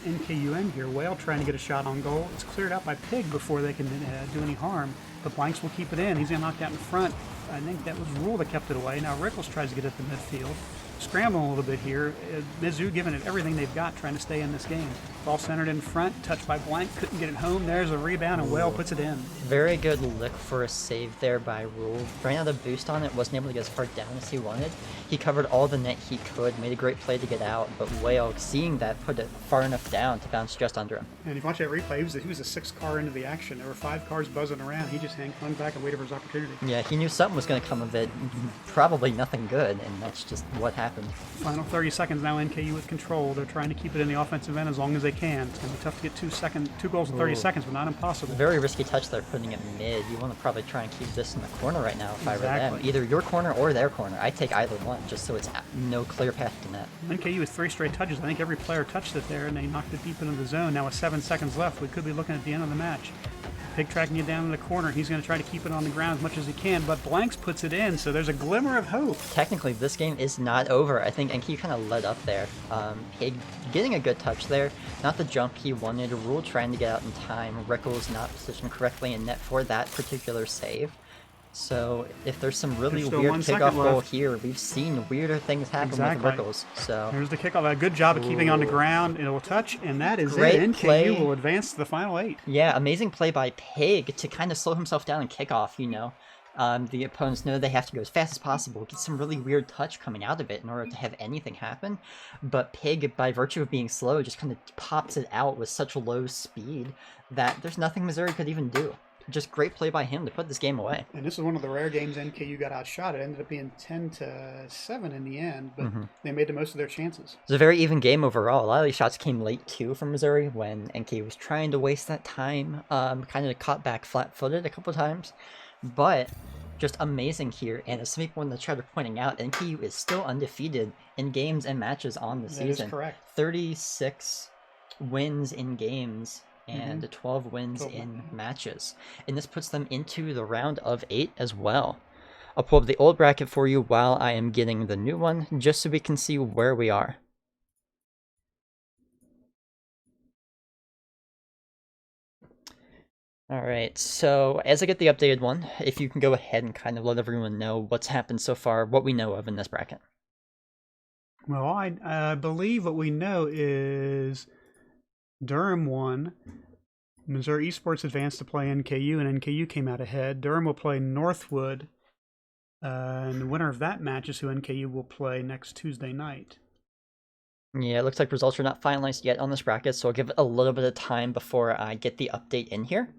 NKU end here. Whale trying to get a shot on goal. It's cleared out by Pig before they can do any harm. But Blanks will keep it in. He's going to knock that in front. I think that was Rule that kept it away. Now Rickles tries to get at the midfield. Scrambling a little bit here. Mizzou giving it everything they've got, trying to stay in this game. Ball centered in front, touched by Blank, couldn't get it home. There's a rebound, and Whale puts it in. Very good look for a save there by Rule. Ran out of boost on it, wasn't able to get as far down as he wanted. He covered all the net he could, made a great play to get out, but Whale, seeing that, put it far enough down to bounce just under him. And if you watch that replay, he was a 6th car into the action. There were 5 cars buzzing around. He just hung back and waited for his opportunity. Yeah, he knew something was going to come of it, probably nothing good, and that's just what happened. Final 30 seconds now, NKU with control. They're trying to keep it in the offensive end as long as they can. It's going to be tough to get 2 goals in 30 seconds, but not impossible. Very risky touch there, putting it mid. You want to probably try and keep this in the corner right now if I were them. Exactly. Either your corner or their corner. I'd take either one, just so it's no clear path to net. NKU with 3 straight touches. I think every player touched it there, and they knocked it deep into the zone. Now with 7 seconds left, we could be looking at the end of the match. Pig tracking it down in the corner. He's going to try to keep it on the ground as much as he can, but Blanks puts it in, so there's a glimmer of hope. Technically, this game is not over. I think NKU kind of let up there. Pig getting a good touch there. Not the jump he wanted. Rule trying to get out in time. Rickles not positioned correctly in net for that particular save. So if there's some really There's still weird 1 kickoff second goal left. here, we've seen weirder things happen Exactly. with Rickles. So There's the kickoff. A good job of keeping on the ground. It'll touch, and that is Great it. NKU play. will advance to the final 8. yeah, amazing play by Pig to kind of slow himself down and kick off, you know. The opponents know they have to go as fast as possible, get some really weird touch coming out of it in order to have anything happen. But Pig, by virtue of being slow, just kind of pops it out with such low speed that there's nothing Missouri could even do. Just great play by him to put this game away. And this is one of the rare games NKU got outshot. It ended up being 10-7 in the end, but they made the most of their chances. It was a very even game overall. A lot of these shots came late too from Missouri when NKU was trying to waste that time. Kind of caught back flat-footed a couple times, but just amazing here. And as some people in the chat are pointing out, NKU is still undefeated in games and matches on the That season. is correct. 36 wins in games and 12 wins 12 in matches. And this puts them into the round of 8 as well. I'll pull up the old bracket for you while I am getting the new one, just so we can see where we are. Alright, so as I get the updated one, if you can go ahead and kind of let everyone know what's happened so far, what we know of in this bracket. Well, I believe what we know is Durham won. Missouri Esports advanced to play NKU, and NKU came out ahead. Durham will play Northwood, and the winner of that match is who NKU will play next Tuesday night. Yeah, it looks like results are not finalized yet on this bracket, so I'll give it a little bit of time before I get the update in here,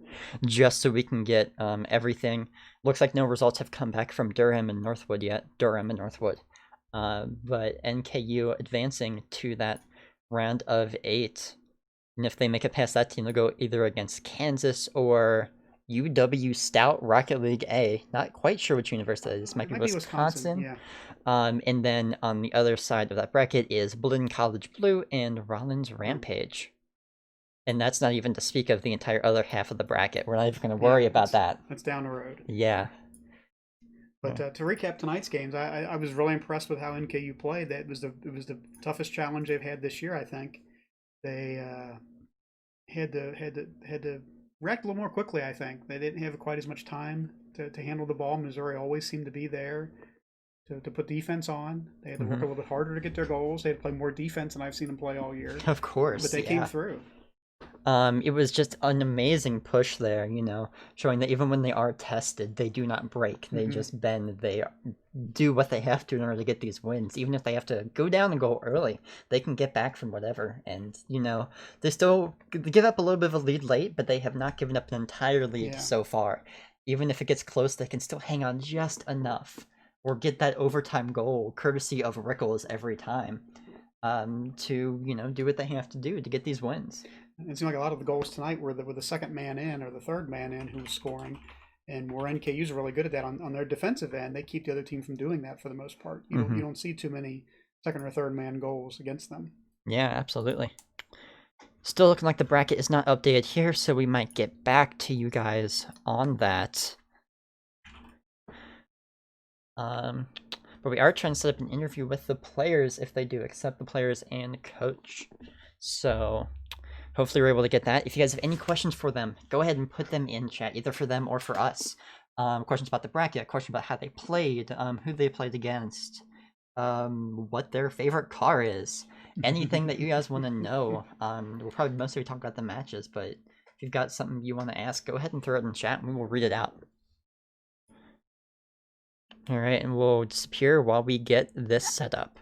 just so we can get everything. Looks like no results have come back from Durham and Northwood yet. Durham and Northwood. But NKU advancing to that round of 8. And if they make it past that team, they'll go either against Kansas or UW Stout Rocket League A. Not quite sure which university that is. Might be Wisconsin. Yeah. And then on the other side of that bracket is Blinn College Blue and Rollins Rampage. And that's not even to speak of the entire other half of the bracket. We're not even going to worry about that. That's down the road. Yeah. But to recap tonight's games, I was really impressed with how NKU played. That it was the toughest challenge they've had this year. I think they had to react a little more quickly. I think they didn't have quite as much time to handle the ball. Missouri always seemed to be there to put defense on. They had to work a little bit harder to get their goals. They had to play more defense than I've seen them play all year. Of course. But they came through. It was just an amazing push there, you know, showing that even when they are tested, they do not break. They Mhm. just bend. They do what they have to in order to get these wins. Even if they have to go down and go early, they can get back from whatever. And, you know, they still give up a little bit of a lead late, but they have not given up an entire lead Yeah. so far. Even if it gets close, they can still hang on just enough or get that overtime goal courtesy of Rickles every time to, you know, do what they have to do to get these wins. It seemed like a lot of the goals tonight were with the second man in or the third man in who was scoring. And where NKU's are really good at that on their defensive end, they keep the other team from doing that for the most part. You don't see too many second or third man goals against them. Yeah, absolutely. Still looking like the bracket is not updated here, so we might get back to you guys on that. But we are trying to set up an interview with the players if they do accept the players and coach. So hopefully we're able to get that. If you guys have any questions for them, go ahead and put them in chat, either for them or for us. Questions about the bracket, questions about how they played, who they played against, what their favorite car is, anything that you guys want to know. We'll probably mostly talk about the matches, but if you've got something you want to ask, go ahead and throw it in chat and we will read it out. Alright, and we'll disappear while we get this set up.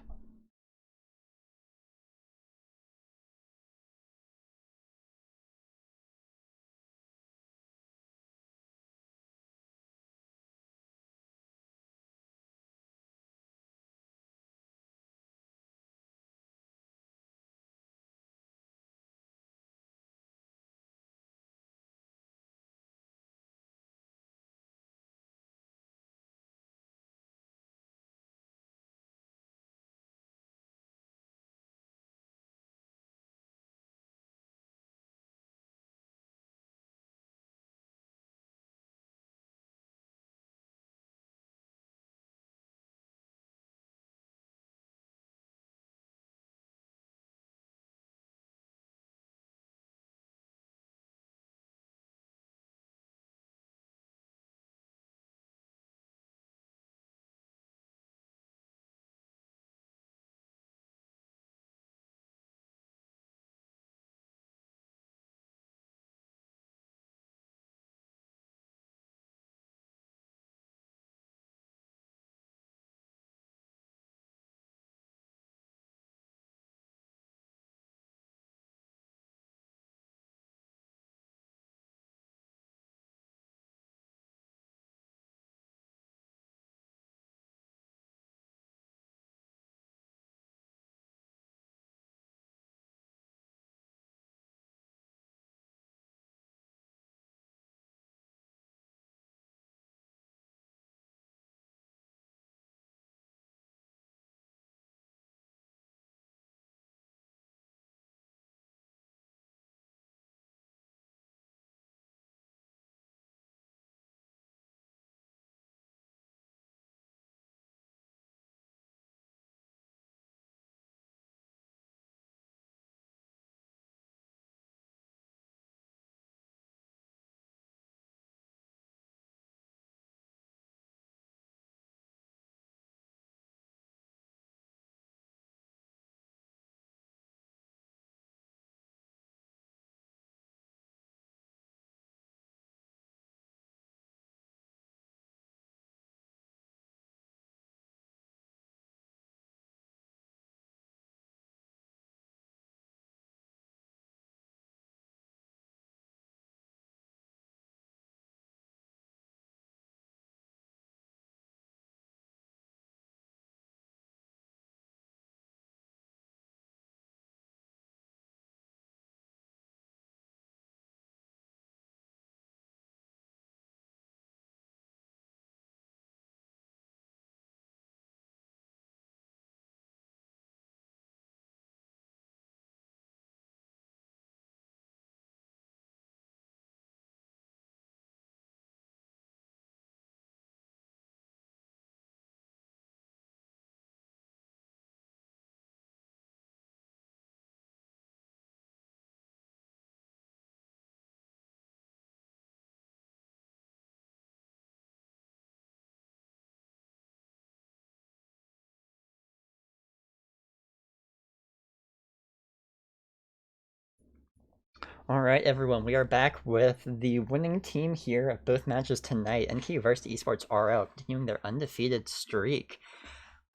All right, everyone, we are back with the winning team here at both matches tonight. NKU Varsity Esports RL continuing their undefeated streak.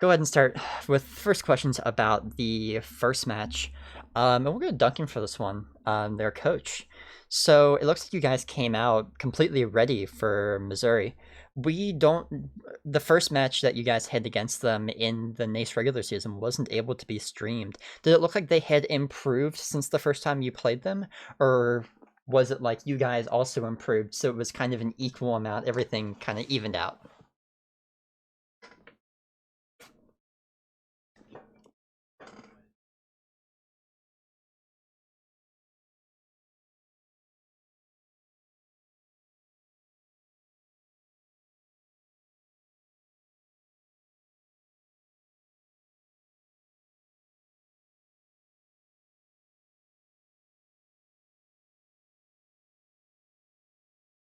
Go ahead and start with first questions about the first match. And we'll go to Duncan for this one, their coach. So it looks like you guys came out completely ready for Missouri. The first match that you guys had against them in the NACE regular season wasn't able to be streamed. Did it look like they had improved since the first time you played them? Or was it like you guys also improved, so it was kind of an equal amount, everything kind of evened out?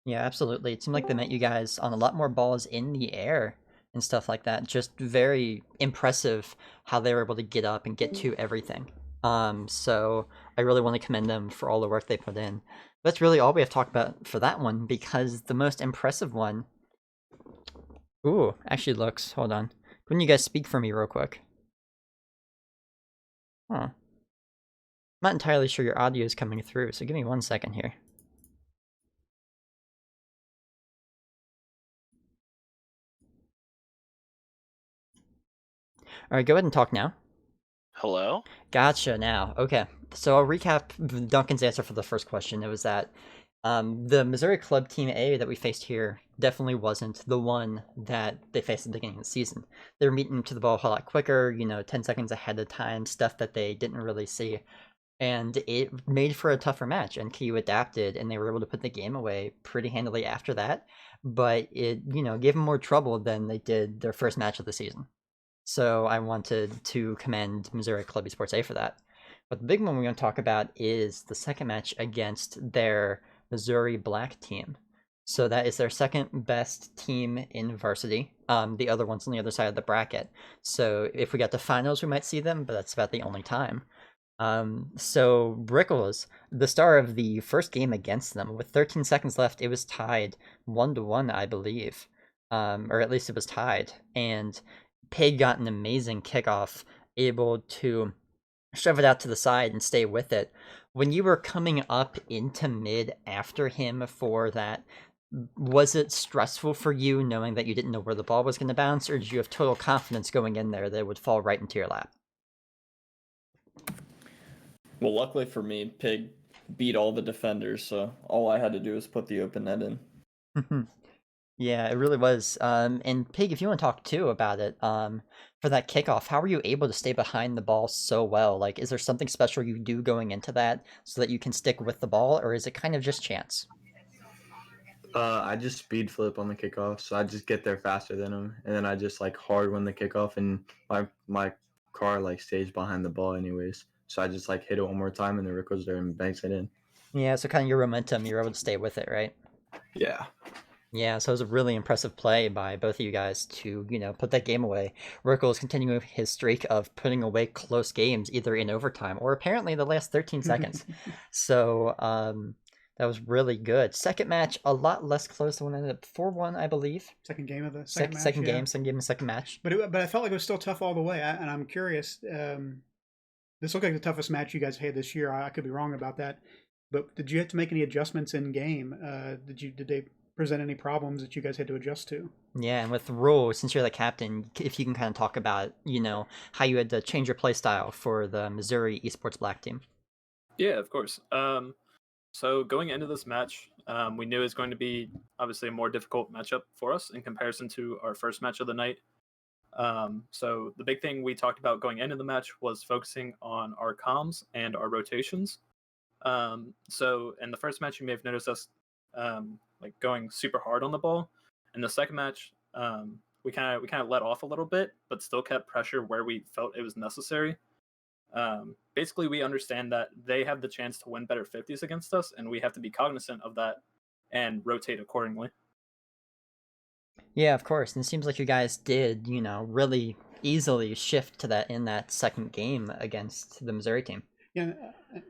Yeah, absolutely. It seemed like they met you guys on a lot more balls in the air and stuff like that. Just very impressive how they were able to get up and get to everything. So I really want to commend them for all the work they put in. That's really all we have to talk about for that one, because the most impressive one. Ooh, actually looks. Hold on. Couldn't you guys speak for me real quick? Huh. I'm not entirely sure your audio is coming through, so give me 1 second here. All right, go ahead and talk now. Hello? Gotcha now. Okay. So I'll recap Duncan's answer for the first question. It was that the Missouri Club Team A that we faced here definitely wasn't the one that they faced at the beginning of the season. They were meeting to the ball a whole lot quicker, 10 seconds ahead of time, stuff that they didn't really see. And it made for a tougher match, and KU adapted, and they were able to put the game away pretty handily after that. But it, gave them more trouble than they did their first match of the season. So I wanted to commend Missouri Club Esports A for that. But the big one we're going to talk about is the second match against their Missouri Black team. So that is their second best team in varsity. The other one's on the other side of the bracket. So if we got to finals, we might see them, but that's about the only time. So Brickles, the star of the first game against them, with 13 seconds left, it was tied 1-1, I believe. Or at least it was tied. And Pig got an amazing kickoff, able to shove it out to the side and stay with it. When you were coming up into mid after him for that, was it stressful for you knowing that you didn't know where the ball was going to bounce, or did you have total confidence going in there that it would fall right into your lap? Well, luckily for me, Pig beat all the defenders, so all I had to do was put the open net in. Yeah, it really was. And Pig, if you want to talk too about it, for that kickoff, how were you able to stay behind the ball so well? Like, is there something special you do going into that so that you can stick with the ball, or is it kind of just chance? I just speed flip on the kickoff, so I just get there faster than him, and then I just like hard win the kickoff, and my car like stays behind the ball anyways, so I just like hit it one more time, and the Rick goes there and banks it in. Yeah, so kind of your momentum, you're able to stay with it, right? Yeah. Yeah, so it was a really impressive play by both of you guys to, put that game away. Rickle is continuing his streak of putting away close games, either in overtime or apparently the last 13 seconds. So, that was really good. Second match, a lot less close. The one ended up 4-1, I believe. Second game of the Second match, second yeah. game, second match. But I felt like it was still tough all the way. And I'm curious. This looked like the toughest match you guys had this year. I could be wrong about that. But did you have to make any adjustments in game? Did they present any problems that you guys had to adjust to? Yeah, and with Rule, since you're the captain, if you can kind of talk about, how you had to change your play style for the Missouri Esports Black team. Yeah, of course. So going into this match, we knew it was going to be obviously a more difficult matchup for us in comparison to our first match of the night. So the big thing we talked about going into the match was focusing on our comms and our rotations. So in the first match, you may have noticed us like going super hard on the ball. In the second match, we kind of let off a little bit, but still kept pressure where we felt it was necessary. Basically, we understand that they have the chance to win better 50s against us, and we have to be cognizant of that and rotate accordingly. Yeah, of course. And it seems like you guys did, really easily shift to that in that second game against the Missouri team. Yeah,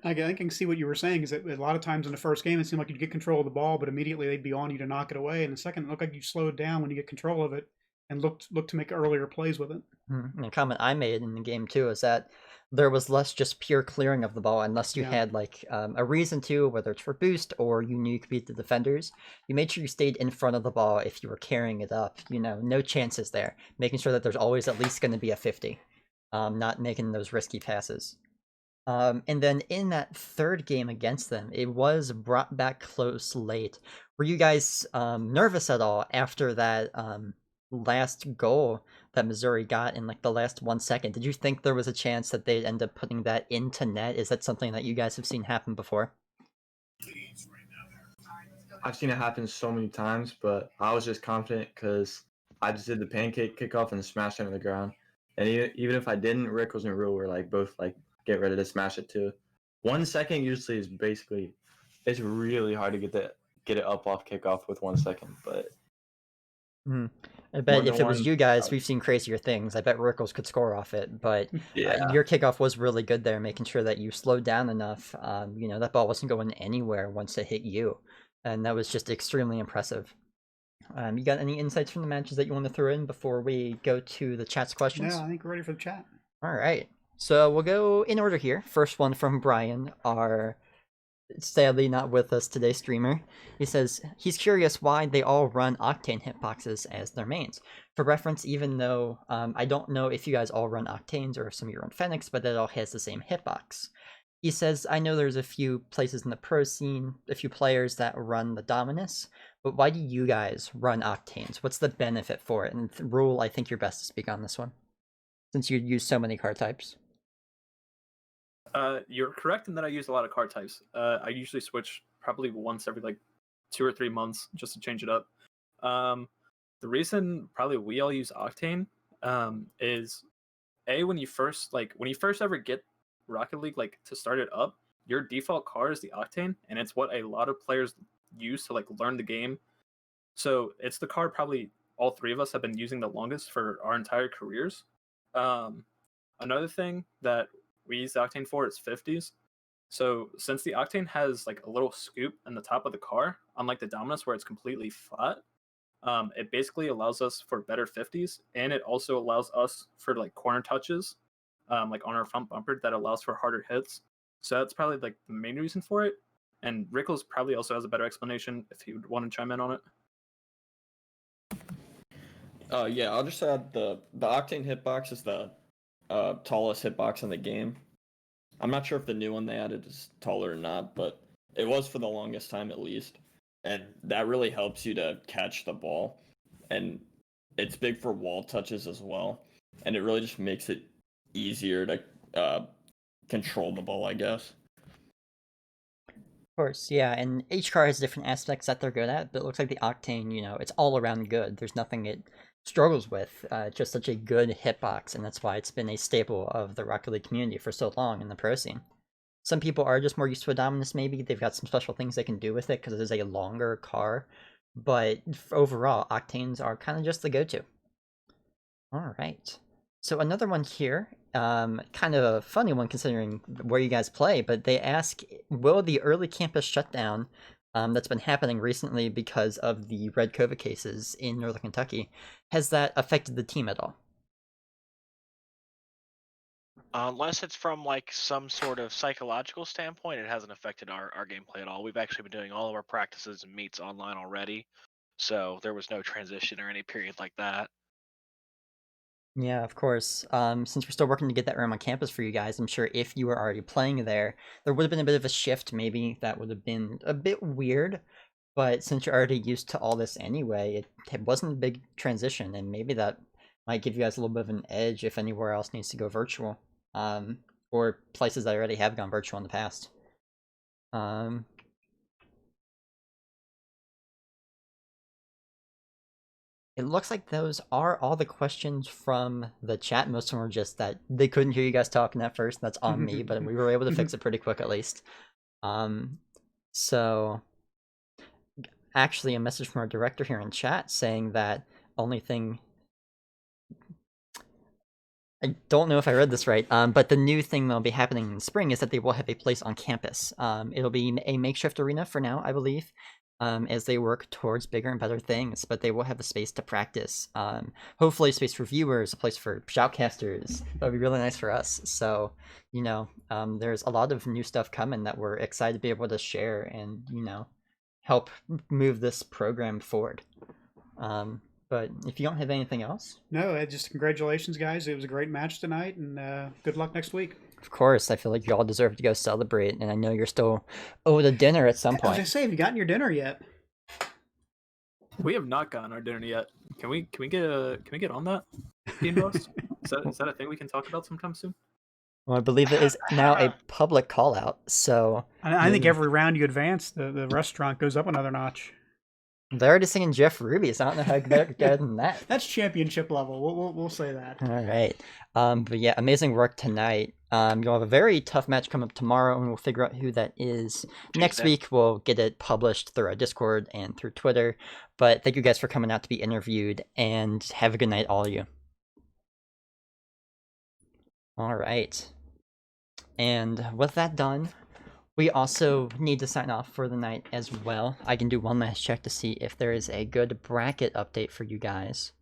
I can see what you were saying. Is that a lot of times in the first game it seemed like you'd get control of the ball, but immediately they'd be on you to knock it away. And the second, it looked like you slowed down when you get control of it and looked to make earlier plays with it. And a comment I made in the game too is that there was less just pure clearing of the ball unless you Yeah. had like a reason to, whether it's for boost or you knew you could beat the defenders. You made sure you stayed in front of the ball if you were carrying it up. No chances there. Making sure that there's always at least going to be a 50. Not making those risky passes. And then in that third game against them, it was brought back close late. Were you guys nervous at all after that last goal that Missouri got in like the last 1 second? Did you think there was a chance that they'd end up putting that into net? Is that something that you guys have seen happen before? I've seen it happen so many times, but I was just confident because I just did the pancake kickoff and smashed it on the ground. And even if I didn't, Rickles and Rule were like both like get ready to smash it too. 1 second usually is basically, it's really hard to get it up off kickoff with 1 second. But I bet More if than it was one, you guys, I- we've seen crazier things. I bet Rickles could score off it, but yeah, your kickoff was really good there, making sure that you slowed down enough. That ball wasn't going anywhere once it hit you, and that was just extremely impressive. You got any insights from the matches that you want to throw in before we go to the chat's questions? Yeah, I think we're ready for the chat. All right. So we'll go in order here. First one from Brian, our sadly not with us today streamer. He says he's curious why they all run Octane hitboxes as their mains. For reference, even though I don't know if you guys all run Octanes or if some of you run Fenix, but it all has the same hitbox. He says, I know there's a few places in the pro scene, a few players that run the Dominus, but why do you guys run Octanes? What's the benefit for it? And Rule, I think you're best to speak on this one, since you use so many card types. You're correct in that I use a lot of card types. I usually switch probably once every like 2 or 3 months just to change it up. The reason probably we all use Octane is when you first ever get Rocket League like to start it up, your default card is the Octane, and it's what a lot of players use to like learn the game. So it's the card probably all three of us have been using the longest for our entire careers. Another thing that we use the Octane for is 50s. So since the Octane has like a little scoop in the top of the car, unlike the Dominus where it's completely flat, it basically allows us for better 50s, and it also allows us for like corner touches, like on our front bumper that allows for harder hits. So that's probably like the main reason for it. And Rickles probably also has a better explanation if he would want to chime in on it. Yeah, I'll just add the Octane hitbox is the tallest hitbox in the game. I'm not sure if the new one they added is taller or not, but it was for the longest time at least. And that really helps you to catch the ball. And it's big for wall touches as well. And it really just makes it easier to control the ball, I guess. Of course, yeah, and each car has different aspects that they're good at, but it looks like the Octane, it's all around good. There's nothing it struggles with. It's just such a good hitbox, and that's why it's been a staple of the Rocket League community for so long in the pro scene. Some people are just more used to a Dominus, maybe. They've got some special things they can do with it because it is a longer car, but overall, Octanes are kind of just the go-to. All right. So another one here, kind of a funny one considering where you guys play, but they ask, will the early campus shutdown that's been happening recently because of the red COVID cases in Northern Kentucky, has that affected the team at all? Unless it's from like some sort of psychological standpoint, it hasn't affected our gameplay at all. We've actually been doing all of our practices and meets online already, so there was no transition or any period like that. Yeah, of course. Since we're still working to get that room on campus for you guys, I'm sure if you were already playing there would have been a bit of a shift, maybe that would have been a bit weird. But since you're already used to all this anyway, it wasn't a big transition, and maybe that might give you guys a little bit of an edge if anywhere else needs to go virtual. Or places that already have gone virtual in the past. It looks like those are all the questions from the chat. Most of them were just that they couldn't hear you guys talking at first. That's on me, but we were able to fix it pretty quick at least. So actually a message from our director here in chat saying that only thing I don't know if I read this right, but the new thing that'll be happening in spring is that they will have a place on campus. It'll be a makeshift arena for now, I believe, as they work towards bigger and better things. But they will have a space to practice. Hopefully, a space for viewers, a place for shoutcasters. That would be really nice for us. So, there's a lot of new stuff coming that we're excited to be able to share and help move this program forward. But if you don't have anything else, No, just congratulations, guys. It was a great match tonight, and good luck next week. of course, I feel like you all deserve to go celebrate, and I know you're still owed a dinner at some I was gonna point. say, have you gotten your dinner yet? We have not gotten our dinner yet. Can we get on that, Dean Boss? Is that a thing we can talk about sometime soon? Well, I believe it is now a public call out, so I think every round you advance, the restaurant goes up another notch. they're already singing Jeff Ruby's. I don't know how better than that. That's championship level. We'll say that. All right. But yeah, amazing work tonight. You'll have a very tough match come up tomorrow, and we'll figure out who that is. Next Tuesday. week, we'll get it published through our Discord and through Twitter. But thank you guys for coming out to be interviewed, and have a good night, all of you. All right. And with that done, we also need to sign off for the night as well. I can do one last check to see if there is a good bracket update for you guys.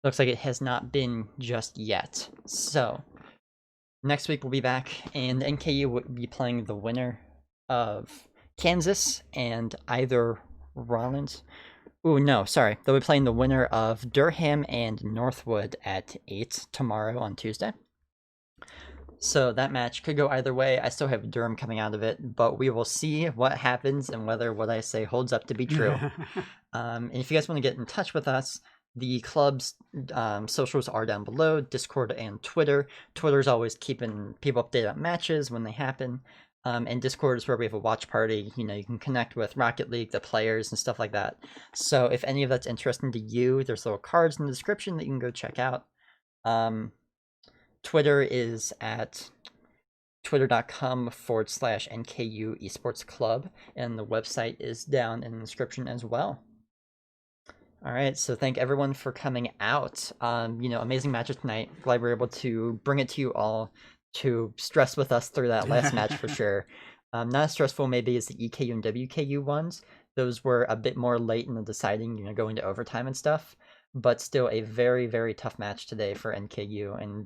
Looks like it has not been just yet. So, next week we'll be back, and NKU will be playing the winner of Kansas and either Rollins. Ooh, no, sorry. They'll be playing the winner of Durham and Northwood at 8 tomorrow on Tuesday. So that match could go either way. I still have Durham coming out of it, but we will see what happens and whether what I say holds up to be true. And if you guys want to get in touch with us, the club's socials are down below, Discord and Twitter. Twitter's always keeping people updated on matches when they happen. And Discord is where we have a watch party. You can connect with Rocket League, the players, and stuff like that. So if any of that's interesting to you, there's little cards in the description that you can go check out. Twitter is at twitter.com/NKU Esports Club, and the website is down in the description as well. All right, so thank everyone for coming out. Amazing matches tonight. Glad we were able to bring it to you all to stress with us through that last match for sure. Not as stressful maybe as the EKU and WKU ones. Those were a bit more late in the deciding, going to overtime and stuff. But still a very, very tough match today for NKU, and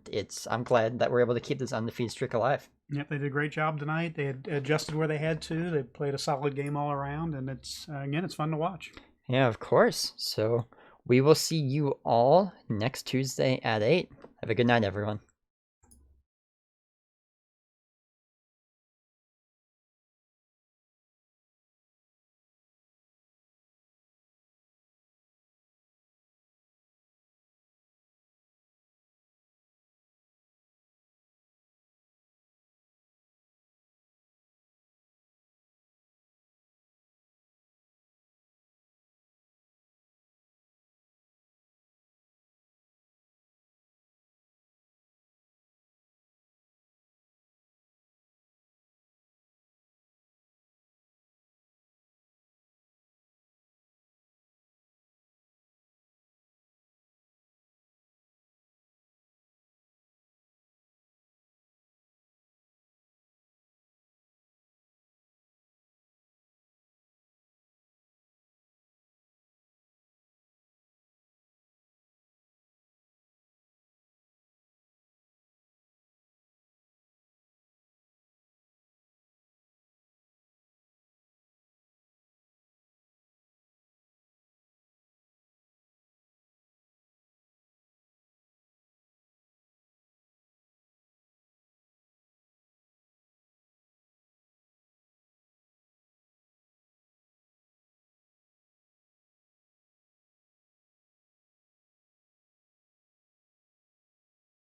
I'm glad that we're able to keep this undefeated streak alive. Yep, they did a great job tonight. They had adjusted where they had to. They played a solid game all around, and it's fun to watch. Yeah, of course. So we will see you all next Tuesday at 8. Have a good night, everyone.